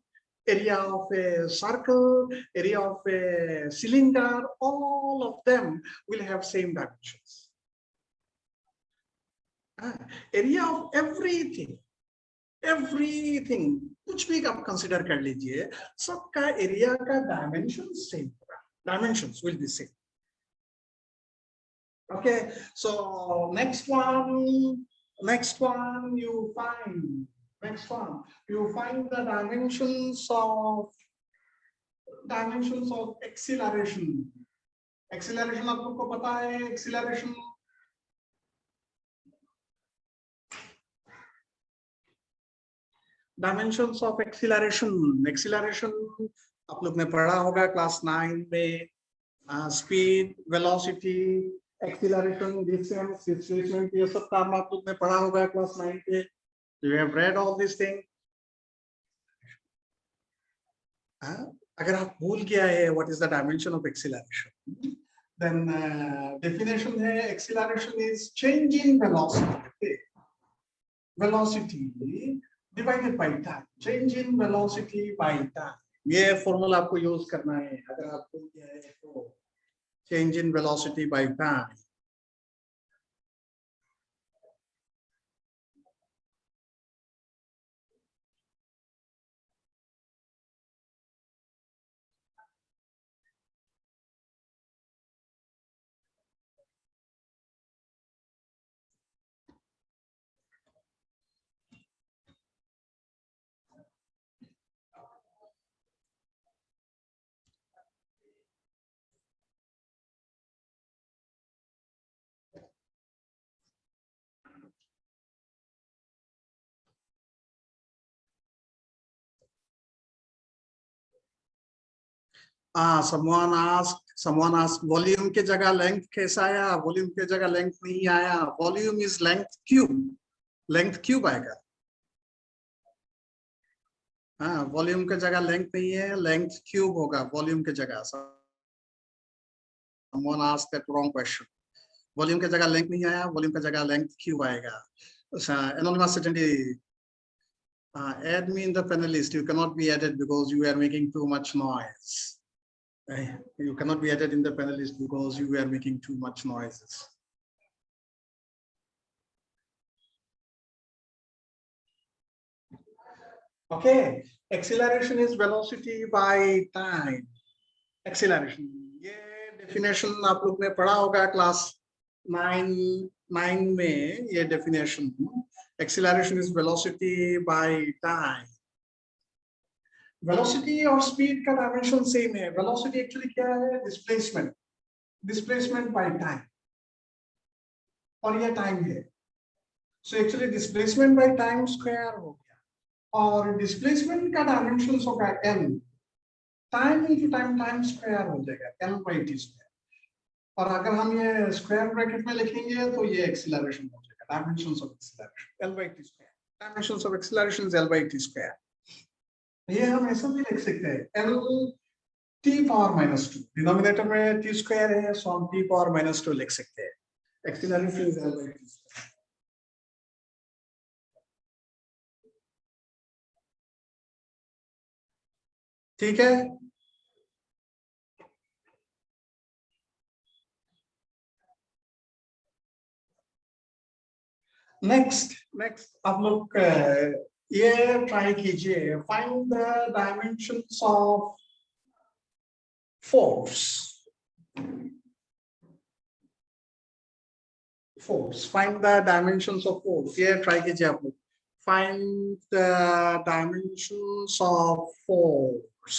S2: area of a circle, area of a cylinder, all of them will have same dimensions. Area of everything, कुछ भी आप consider कर लीजिए, सबका area का dimensions same, dimensions will be same. Okay, so next one you find. You find the dimensions of acceleration. Acceleration आप लोग को पता है, acceleration. Dimensions of acceleration. Acceleration आप लोग ने पढ़ा होगा क्लास 9 में. Speed, velocity, acceleration, distance, displacement, ये सब काम आप लोग ने पढ़ा होगा क्लास 9 पे. You have read all these things. अगर आप भूल गया है what is the dimension of acceleration, then definition है, acceleration is change in velocity. Velocity divided by time. Change in velocity by time. ये फॉर्मूला आपको यूज करना है. अगर आप भूल गया है तो change in velocity by time. Someone asked volume के जगह length कैसा आया? Volume के जगह length नहीं आया. Volume is length cube आएगा. Volume के जगह length नहीं है, length cube होगा volume के जगह. Someone asked that wrong question. Volume के जगह length नहीं आया, volume के जगह length cube आएगा. Anonymous attendee, add me in the panelist. You cannot be added because you are making too much noise. You cannot be added in the panelist because you were making too much noises. Okay, acceleration is velocity by time. Acceleration. ये definition आप लोग ने पढ़ा होगा class 9 में ये definition. Acceleration is velocity by time. Velocity और speed का dimension same है. Velocity actually क्या है? Displacement. Displacement by time. और ये time है. So actually displacement by time square हो गया. और displacement का dimensions होगा m. Time into time square हो जाएगा m by t square. और अगर हम ये square bracket में लिखेंगे तो ये acceleration हो जाएगा. Dimensions of acceleration l by t square. Dimensions of acceleration is l by t square. ये हम ऐसा भी लिख सकते हैं l t power minus 2. Denominator में t square है, so हम t power minus 2 लिख सकते हैं. Acceleration is l by t square. ठीक है. नेक्स्ट आप लोग ये ट्राई कीजिए. Find the dimensions of force. Find the dimensions of force. ये ट्राई कीजिए आप लोग. Find the dimensions of force.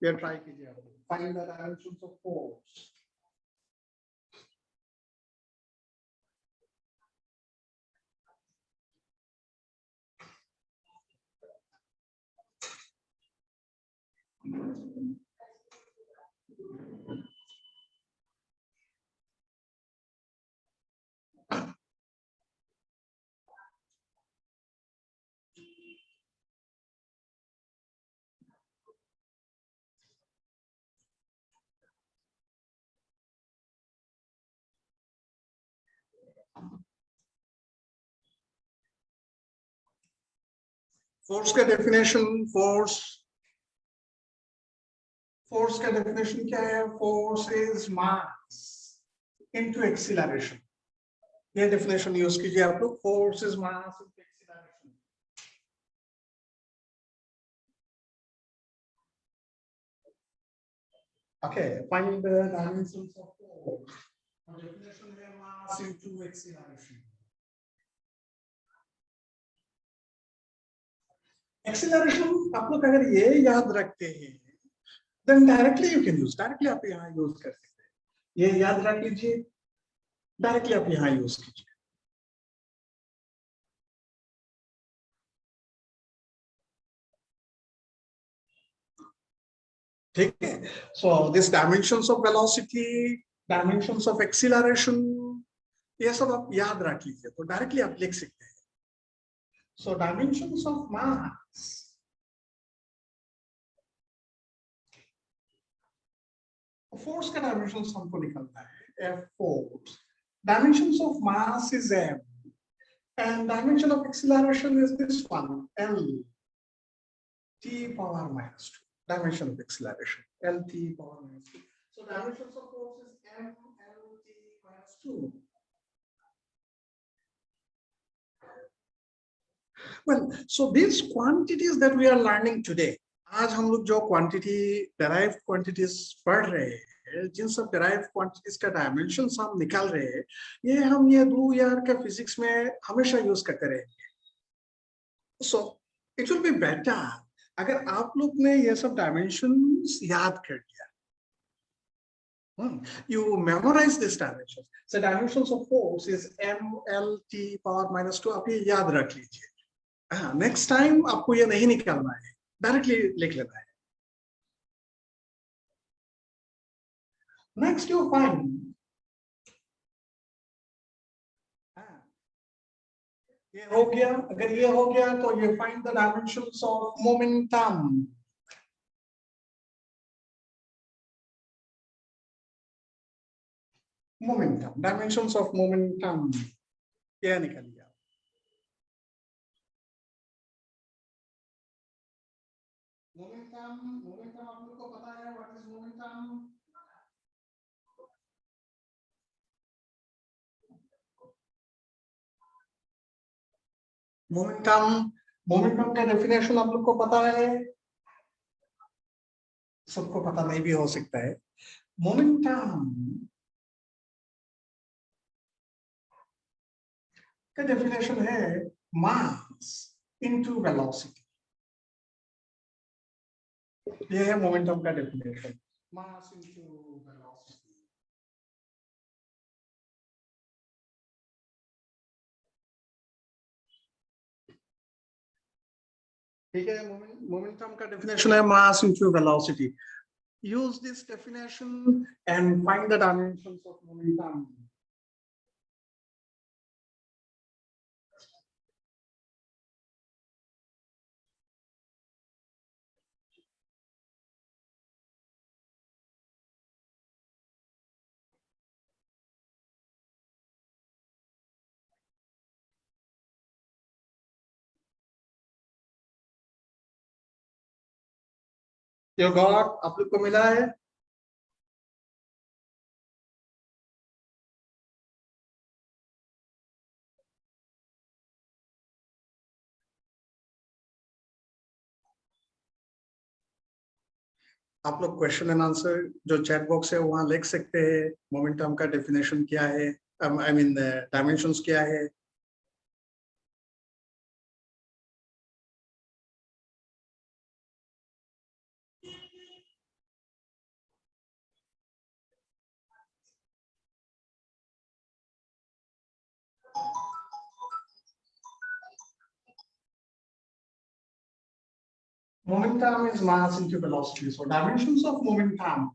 S2: ये ट्राई कीजिए आप लोग. Find the dimensions of force. Force का डेफिनेशन. फोर्स का डेफिनेशन क्या है? Force is mass into acceleration. ये डेफिनेशन यूज कीजिए आप लोग. Force is mass into acceleration. Okay, find the dimensions of force. Definition है मास इनटू एक्सीलरेशन. एक्सीलरेशन आप लोग अगर ये याद रखते हैं then directly you can use. Directly आप यहाँ यूज कर सकते हैं. ये याद रख लीजिए. डायरेक्टली आप यहाँ यूज कीजिए. ठीक है. So this dimensions of velocity, dimensions of acceleration, ये सब आप याद रख लीजिए तो डायरेक्टली आप लिख सकते हैं. So dimensions of mass. Force का डायमेंशंस हमको निकलना है. F force. Dimensions of mass is m, and dimension of acceleration is this one, l t power minus 2. Dimension of acceleration l t power minus 2. So dimensions of force is m l t minus 2. Well, so these quantities that we are learning today, आज हम लोग जो quantity derived quantities पढ़ रहे हैं, जिन सब derived quantities का dimensions हम निकाल रहे हैं, ये हम ये 2 ईयर के फिजिक्स में हमेशा यूज करते रहेंगे. So it will be better अगर आप लोग ने ये सब डायमेंशंस याद कर लिया. You memorize this dimensions. So dimensions of force is m l t power minus 2. आप ये याद रख लीजिए. नेक्स्ट टाइम आपको ये नहीं निकालना है, डायरेक्टली लिख लेना है. नेक्स्ट यू फाइंड, ये हो गया. अगर ये हो गया तो ये find the dimensions of momentum. Dimensions of momentum ये निकल गया. मोमेंटम आप लोग को पता है व्हाट इज मोमेंटम? मोमेंटम का डेफिनेशन आप लोग को पता है? सबको पता नहीं भी हो सकता है। मोमेंटम का डेफिनेशन है मास इनटू वेलोसिटी। ये है मोमेंटम का डेफिनेशन, मास इनटू वेलोसिटी। ठीक है, मोमेंटम का डेफिनेशन है mass into velocity. Use this definition and find the dimensions of momentum. You got, आप लोग को मिला है? आप लोग क्वेश्चन एंड आंसर जो चैट बॉक्स है वहां लिख सकते हैं। मोमेंटम का डेफिनेशन क्या है, आई मीन डायमेंशंस क्या है। Momentum is mass into velocity. So dimensions of momentum.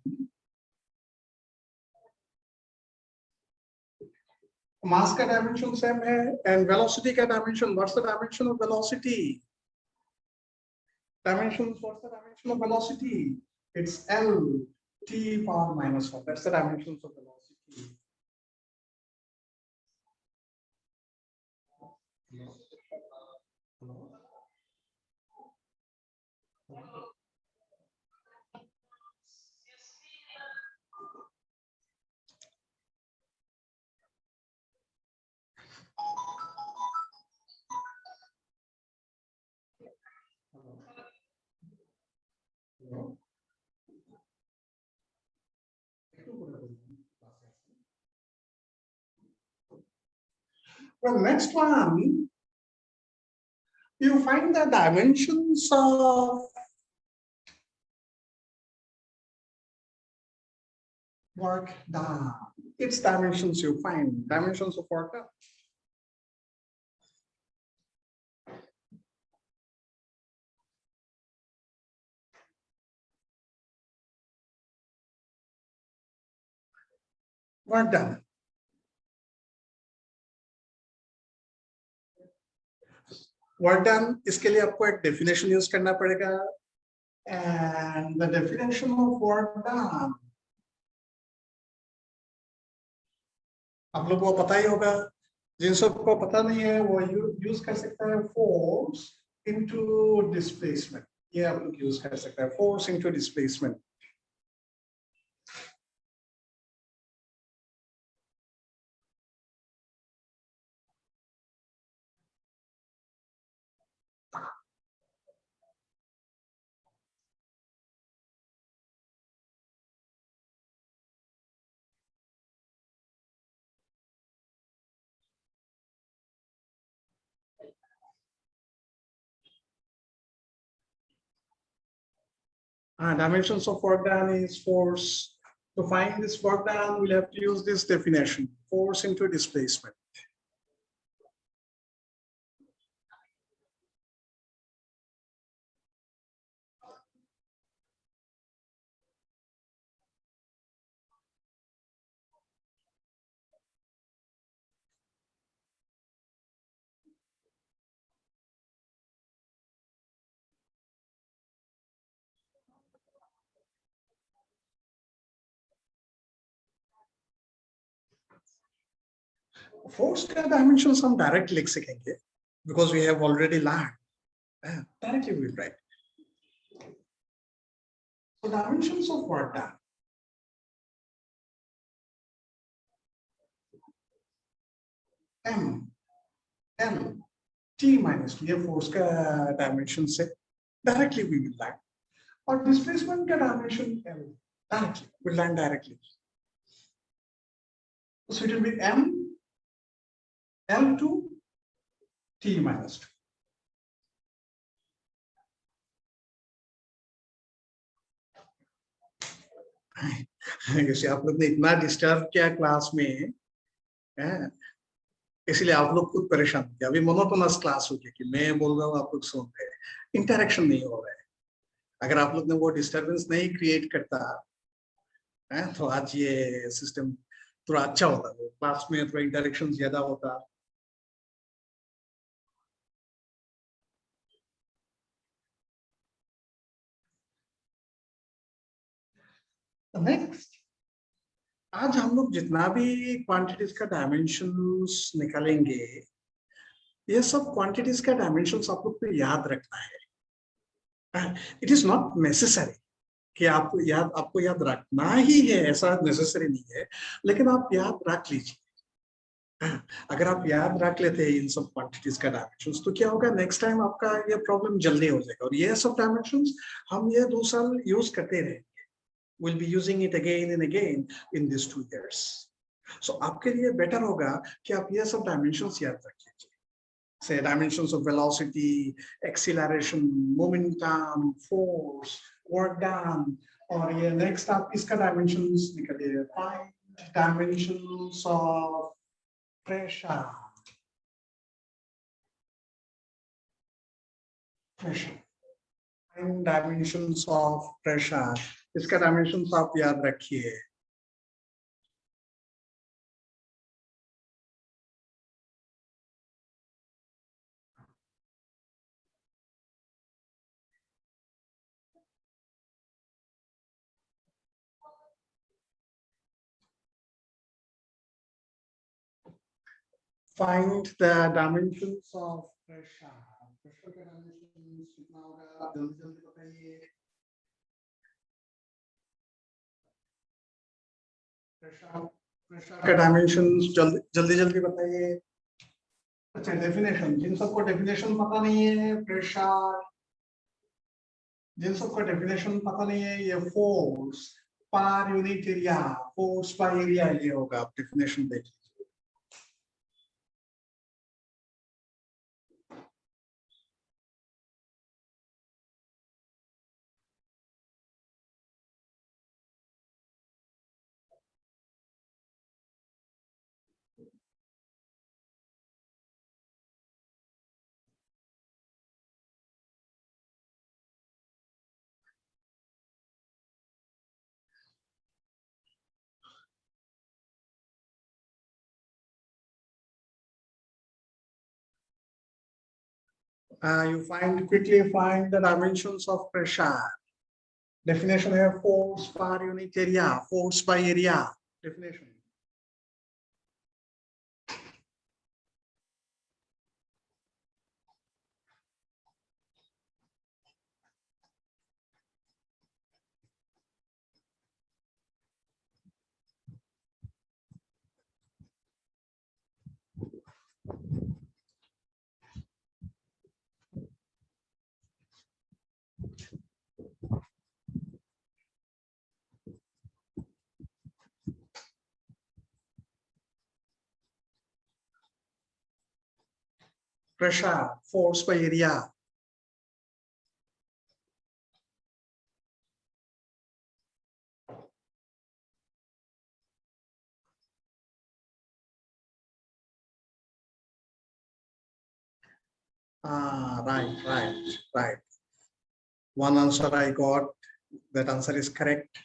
S2: Mass का dimension same है and velocity का dimension. What's the dimension of velocity? Dimensions. What's the dimension of velocity? It's L t power minus 1. That's the dimensions of velocity. Hello? Hello? Well, next one, you find the dimensions of work done. Its dimensions you find, dimensions of work done. Work done. Work done, इसके लिए आपको एक definition use करना पड़ेगा, and the definition of work done आप लोगों को पता ही होगा। जिन सबको पता नहीं है वो यूज कर सकता है force into displacement। ये आप लोग यूज कर सकते हैं, force into displacement। Dimensions of work done is force. To find this work done, we'll have to use this definition, force into displacement. Force का dimensions हम direct लिख सकेंगे because we have already learned. Directly we write. So dimensions of work done. M, L, T minus T, ये force का dimension से directly we will land. और displacement का dimension L, directly, we land directly. So it will be M, L2, T minus 2. जैसे आप लोग ने इतना डिस्टर्ब किया क्लास में, इसलिए आप लोग खुद परेशान किया. अभी मोनोटोनस क्लास हो गया कि मैं बोल रहा हूँ आप लोग सुन रहे हैं, इंटरेक्शन नहीं हो रहा है. अगर आप लोग ने वो डिस्टरबेंस नहीं क्रिएट करता तो आज ये सिस्टम थोड़ा अच्छा होता, क्लास में थोड़ा इंटरेक्शन ज्यादा होता. नेक्स्ट, आज हम लोग जितना भी क्वांटिटीज का डायमेंशंस निकालेंगे, ये सब क्वांटिटीज का डायमेंशंस आप लोग को याद रखना है. इट इज नॉट नेसेसरी कि आपको याद रखना ही है, ऐसा नेसेसरी नहीं है, लेकिन आप याद रख लीजिए. अगर आप याद रख लेते हैं इन सब क्वांटिटीज का डायमेंशंस, तो क्या होगा, नेक्स्ट टाइम आपका ये प्रॉब्लम जल्दी हो जाएगा. और ये सब डायमेंशंस हम ये 2 साल यूज करते रहेंगे. We'll be using it again and again in these 2 years. So आपके लिए बेटर होगा कि आप ये सब डायमेंशंस याद रखिए. Say dimensions of velocity, acceleration, momentum, force, work done. और ये next आप इसका dimensions निकालिए. Find dimensions of pressure. Pressure. Find dimensions of pressure. इसका dimensions आप याद रखिए. Find the dimensions of pressure. Pressure के dimensions कितना होगा, जल्दी जल्दी बताइए. प्रेशर के डायमेंशंस जल्दी जल्दी बताइए. अच्छा, डेफिनेशन, जिन सबको डेफिनेशन पता नहीं है, प्रेशर, जिन सबको डेफिनेशन पता नहीं है, ये force per unit area, force पर एरिया ये होगा. आप डेफिनेशन देख लीजिए. You quickly find the dimensions of pressure. Definition है force per unit area, force by area. Definition. Pressure, force by area. Right. One answer I got. That answer is correct.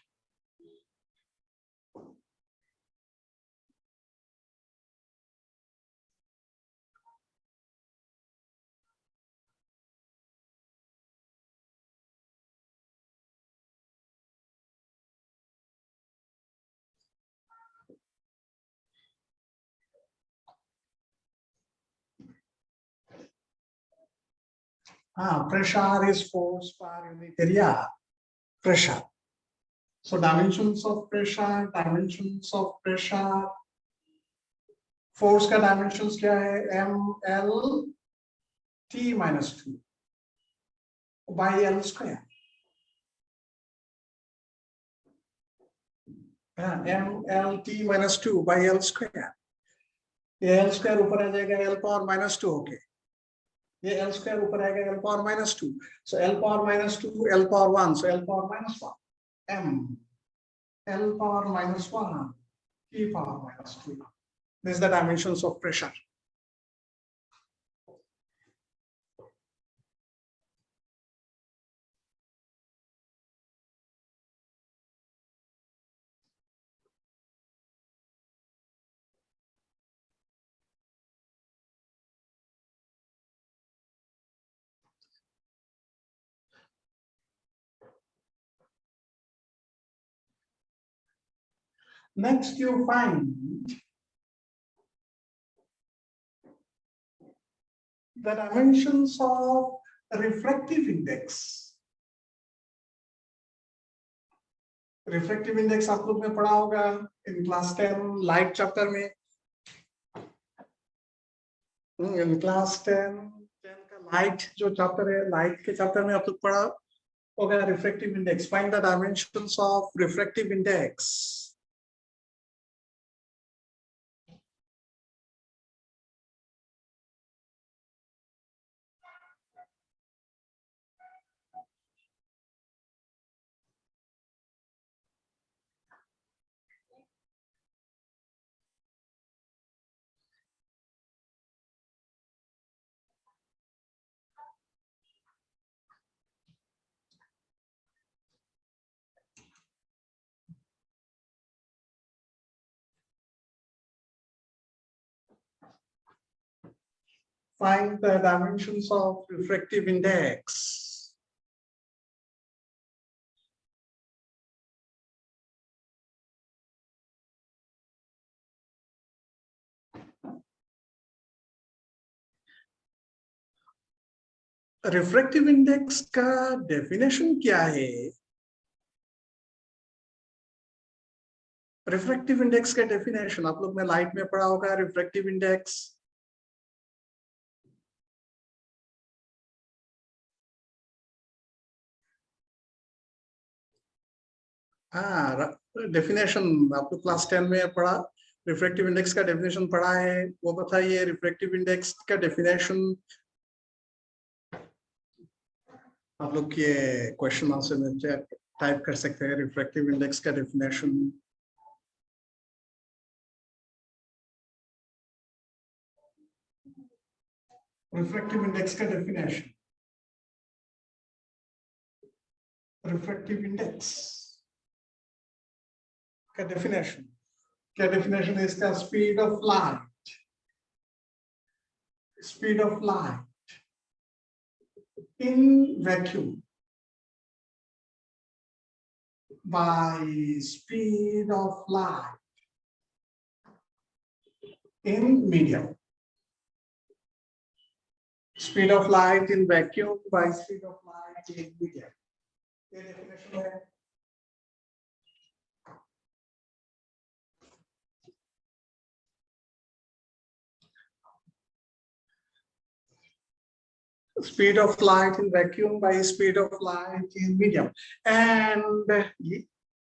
S2: Pressure is force per unit area. Pressure. So dimensions of pressure, force का dimensions क्या है? ML T minus 2 by L square. MLT minus 2 by L square. ये L square ऊपर आ जाएगा L power minus 2 होके. ये L square ऊपर आएगा L power minus 2. So L power minus 2, L power 1. So L power minus 1. M. L power minus 1. T power minus 2. This is the dimensions of pressure. Next, you find the dimensions of refractive index. Refractive index आप लोग ने पढ़ा होगा in class 10 light chapter में. In class 10 का light जो chapter है, light के chapter में आप लोग पढ़ा होगा refractive index. Find the dimensions of refractive index. Find the dimensions of refractive index. Refractive index का definition क्या है? Refractive index का definition आप लोग ने light में पढ़ा होगा refractive index. डेफिनेशन आप लोग क्लास 10 में पढ़ा, रिफ्रैक्टिव इंडेक्स का डेफिनेशन पढ़ा है, वो बताइए रिफ्रैक्टिव इंडेक्स का डेफिनेशन. आप लोग ये क्वेश्चन आंसर में टाइप कर सकते हैं रिफ्रैक्टिव इंडेक्स का डेफिनेशन. रिफ्रैक्टिव इंडेक्स का डेफिनेशन. रिफ्रैक्टिव इंडेक्स का डेफिनेशन क्या डेफिनेशन है इसका? Speed of light in vacuum by speed of light in medium. Speed of light in vacuum by speed of light in medium. ये definition है. Speed of light in vacuum by speed of light in medium. And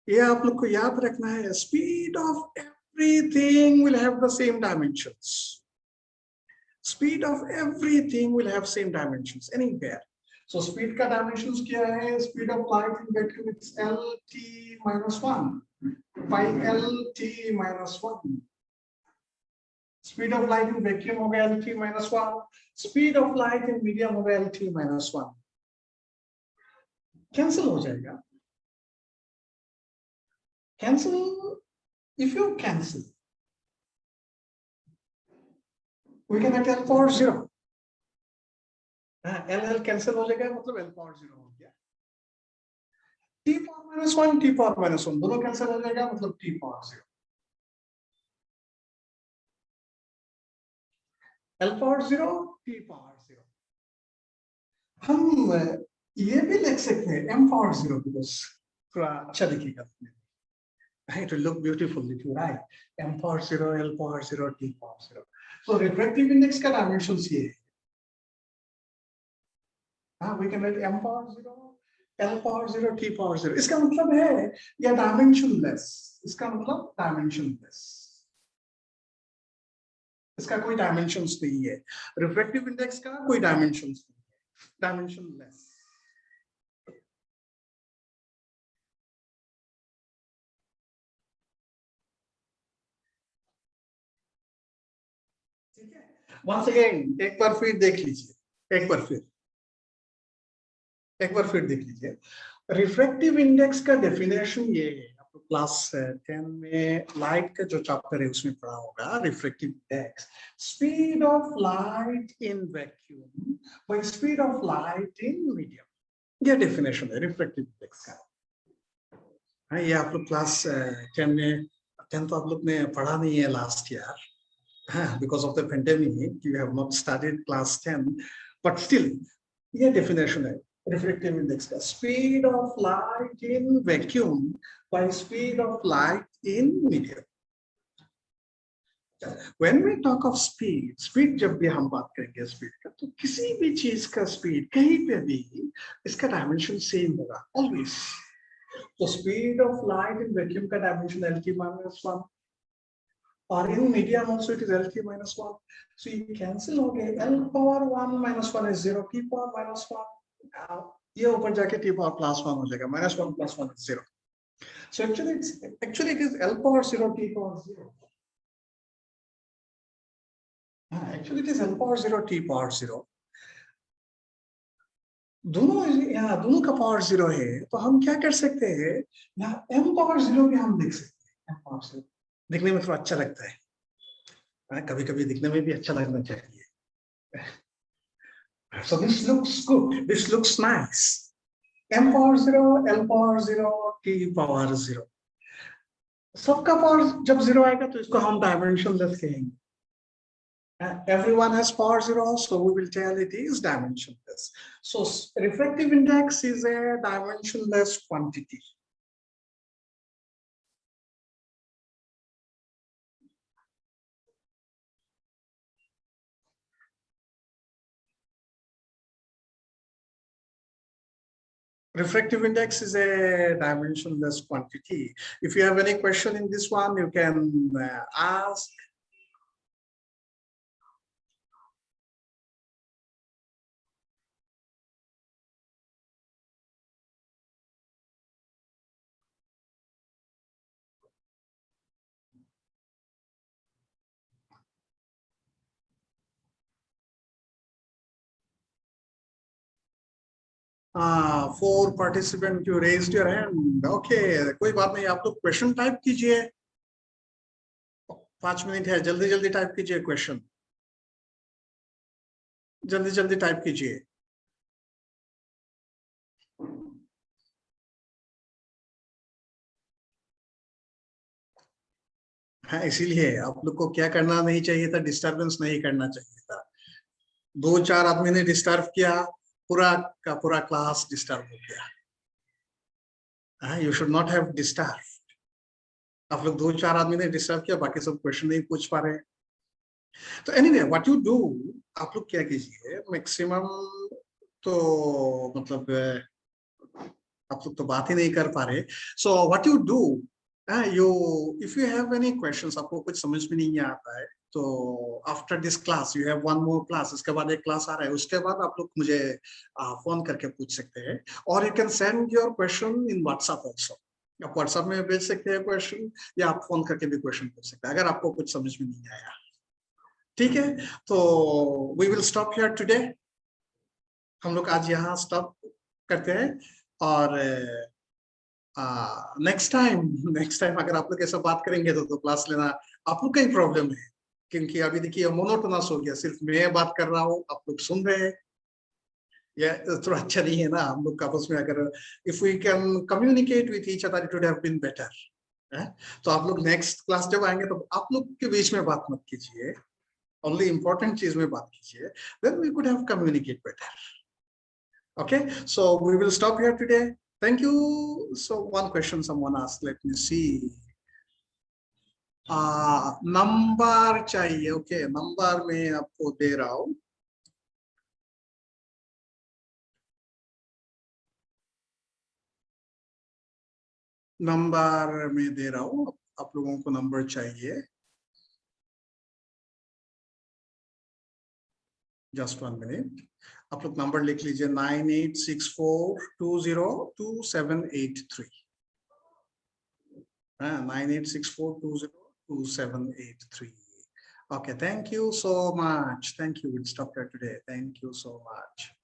S2: ये आप लोग को याद रखना है, speed of everything will have the same dimensions. Speed of everything will have same dimensions anywhere. So speed का dimensions क्या है? Speed of light in vacuum it's LT minus 1 by LT minus 1. Speed of light in vacuum होगा LT minus 1. Speed of light in medium होगा LT minus 1. Cancel हो जाएगा. Cancel. If you cancel, we can get L power 0. L cancel हो जाएगा मतलब L power 0 हो गया. T power minus 1, T power minus 1 दोनों cancel हो जाएगा मतलब T power 0. L power 0, T power 0. हम ये भी लिख सकते हैं M power 0 because थोड़ा अच्छा दिखेगा, it will look beautiful if you write m power 0, l power 0, t power 0. So refractive index का dimensions ये है, we can write m power 0, l power 0, t power 0. इसका मतलब है या dimensionless, इसका मतलब dimensionless, इसका कोई dimensions नहीं है, refractive index का कोई dimensions नहीं है, dimensionless. Once again, एक बार फिर देख लीजिए, एक बार फिर देख लीजिए. रिफ्रैक्टिव इंडेक्स का डेफिनेशन ये है, आपको क्लास 10 में लाइट का जो चैप्टर है उसमें पढ़ा होगा. Refractive index, speed of light in vacuum by speed of light in medium, ये डेफिनेशन है रिफ्रैक्टिव इंडेक्स का. ये आप लोग क्लास 10 में, 10 तो आप लोग ने पढ़ा नहीं है last year. Because of the pandemic, you have not studied class 10, but still, ये definition है refractive index का, speed of light in vacuum by speed of light in medium. When we talk of speed जब भी हम बात करेंगे speed का, तो किसी भी चीज का speed कहीं पे भी इसका dimension same होगा always. तो speed of light in vacuum का dimension LT-1. Or in medium also it is LT minus 1. So you cancel okay, L power 1 minus 1 is 0, T power minus 1. ये ऊपर जाके T power plus 1 हो जाएगा, minus 1 plus 1 is 0. So actually it is L power 0, T power 0. Actually it is L power 0, T power 0. दोनों का power 0 है, तो हम क्या कर सकते हैं, यहाँ M power 0 भी हम लिख सकते हैं. M power 0 दिखने में थोड़ा अच्छा लगता है, कभी-कभी दिखने में भी अच्छा लगना चाहिए. So this looks good, this looks nice. M power 0, L power 0, T power 0. सबका पावर जब 0 आएगा तो इसको हम dimensionless कहेंगे. Everyone has power 0, so we will tell it is dimensionless. So refractive index is a dimensionless quantity. Refractive index is a dimensionless quantity. If you have any question in this one, you can ask. Four participants, you raised your hand. Okay, कोई बात नहीं, आप लोग question type कीजिए. 5 minute है, जल्दी जल्दी type कीजिए क्वेश्चन, जल्दी जल्दी टाइप कीजिए. हाँ, इसीलिए आप लोग को क्या करना नहीं चाहिए था, डिस्टर्बेंस नहीं करना चाहिए था. 2-4 आदमी ने डिस्टर्ब किया, पूरा का पूरा क्लास डिस्टर्ब हो गया. You should not have disturbed. आप लोग 2-4 आदमी ने डिस्टर्ब किया, बाकी सब क्वेश्चन नहीं पूछ पा रहे. तो एनीवे व्हाट यू डू, आप लोग क्या कीजिए, मैक्सिमम तो मतलब आप लोग तो बात ही नहीं कर पा रहे. So what you do, you if you have any questions, आपको कुछ समझ में नहीं आता है तो after this class you have one more class, इसके बाद एक क्लास आ रहा है, उसके बाद आप लोग मुझे फोन करके पूछ सकते हैं. और you can send your question in WhatsApp also. आप व्हाट्सएप में भेज सकते हैं क्वेश्चन, या आप फोन करके भी क्वेश्चन पूछ सकते हैं अगर आपको कुछ समझ में नहीं आया. ठीक है, तो we will stop here today. हम लोग आज यहाँ स्टॉप करते हैं. और नेक्स्ट टाइम अगर आप लोग ऐसा बात करेंगे तो क्लास लेना आप लोग का ही प्रॉब्लम है, क्योंकि अभी देखिए मोनोटोनस हो गया, सिर्फ मैं बात कर रहा हूँ, आप लोग सुन रहे हैं. ये थोड़ा अच्छा नहीं है ना. हम लोग आपस में अगर if we can communicate with each other it would have been better. तो आप लोग नेक्स्ट क्लास जब आएंगे तो आप लोग के बीच में बात मत कीजिए, ओनली इंपॉर्टेंट चीज में बात कीजिए, then we could have communicate better. Okay, so we will stop here today. Thank you. So one question someone asked, let me see. Number चाहिए, ओके नंबर में आपको दे रहा हूं। नंबर में दे रहा हूं, आप लोगों को नंबर चाहिए। जस्ट 1 मिनट, आप लोग नंबर लिख लीजिए 9864202783। 9864202783। Okay, thank you so much. Thank you. We'll stop here today. Thank you so much.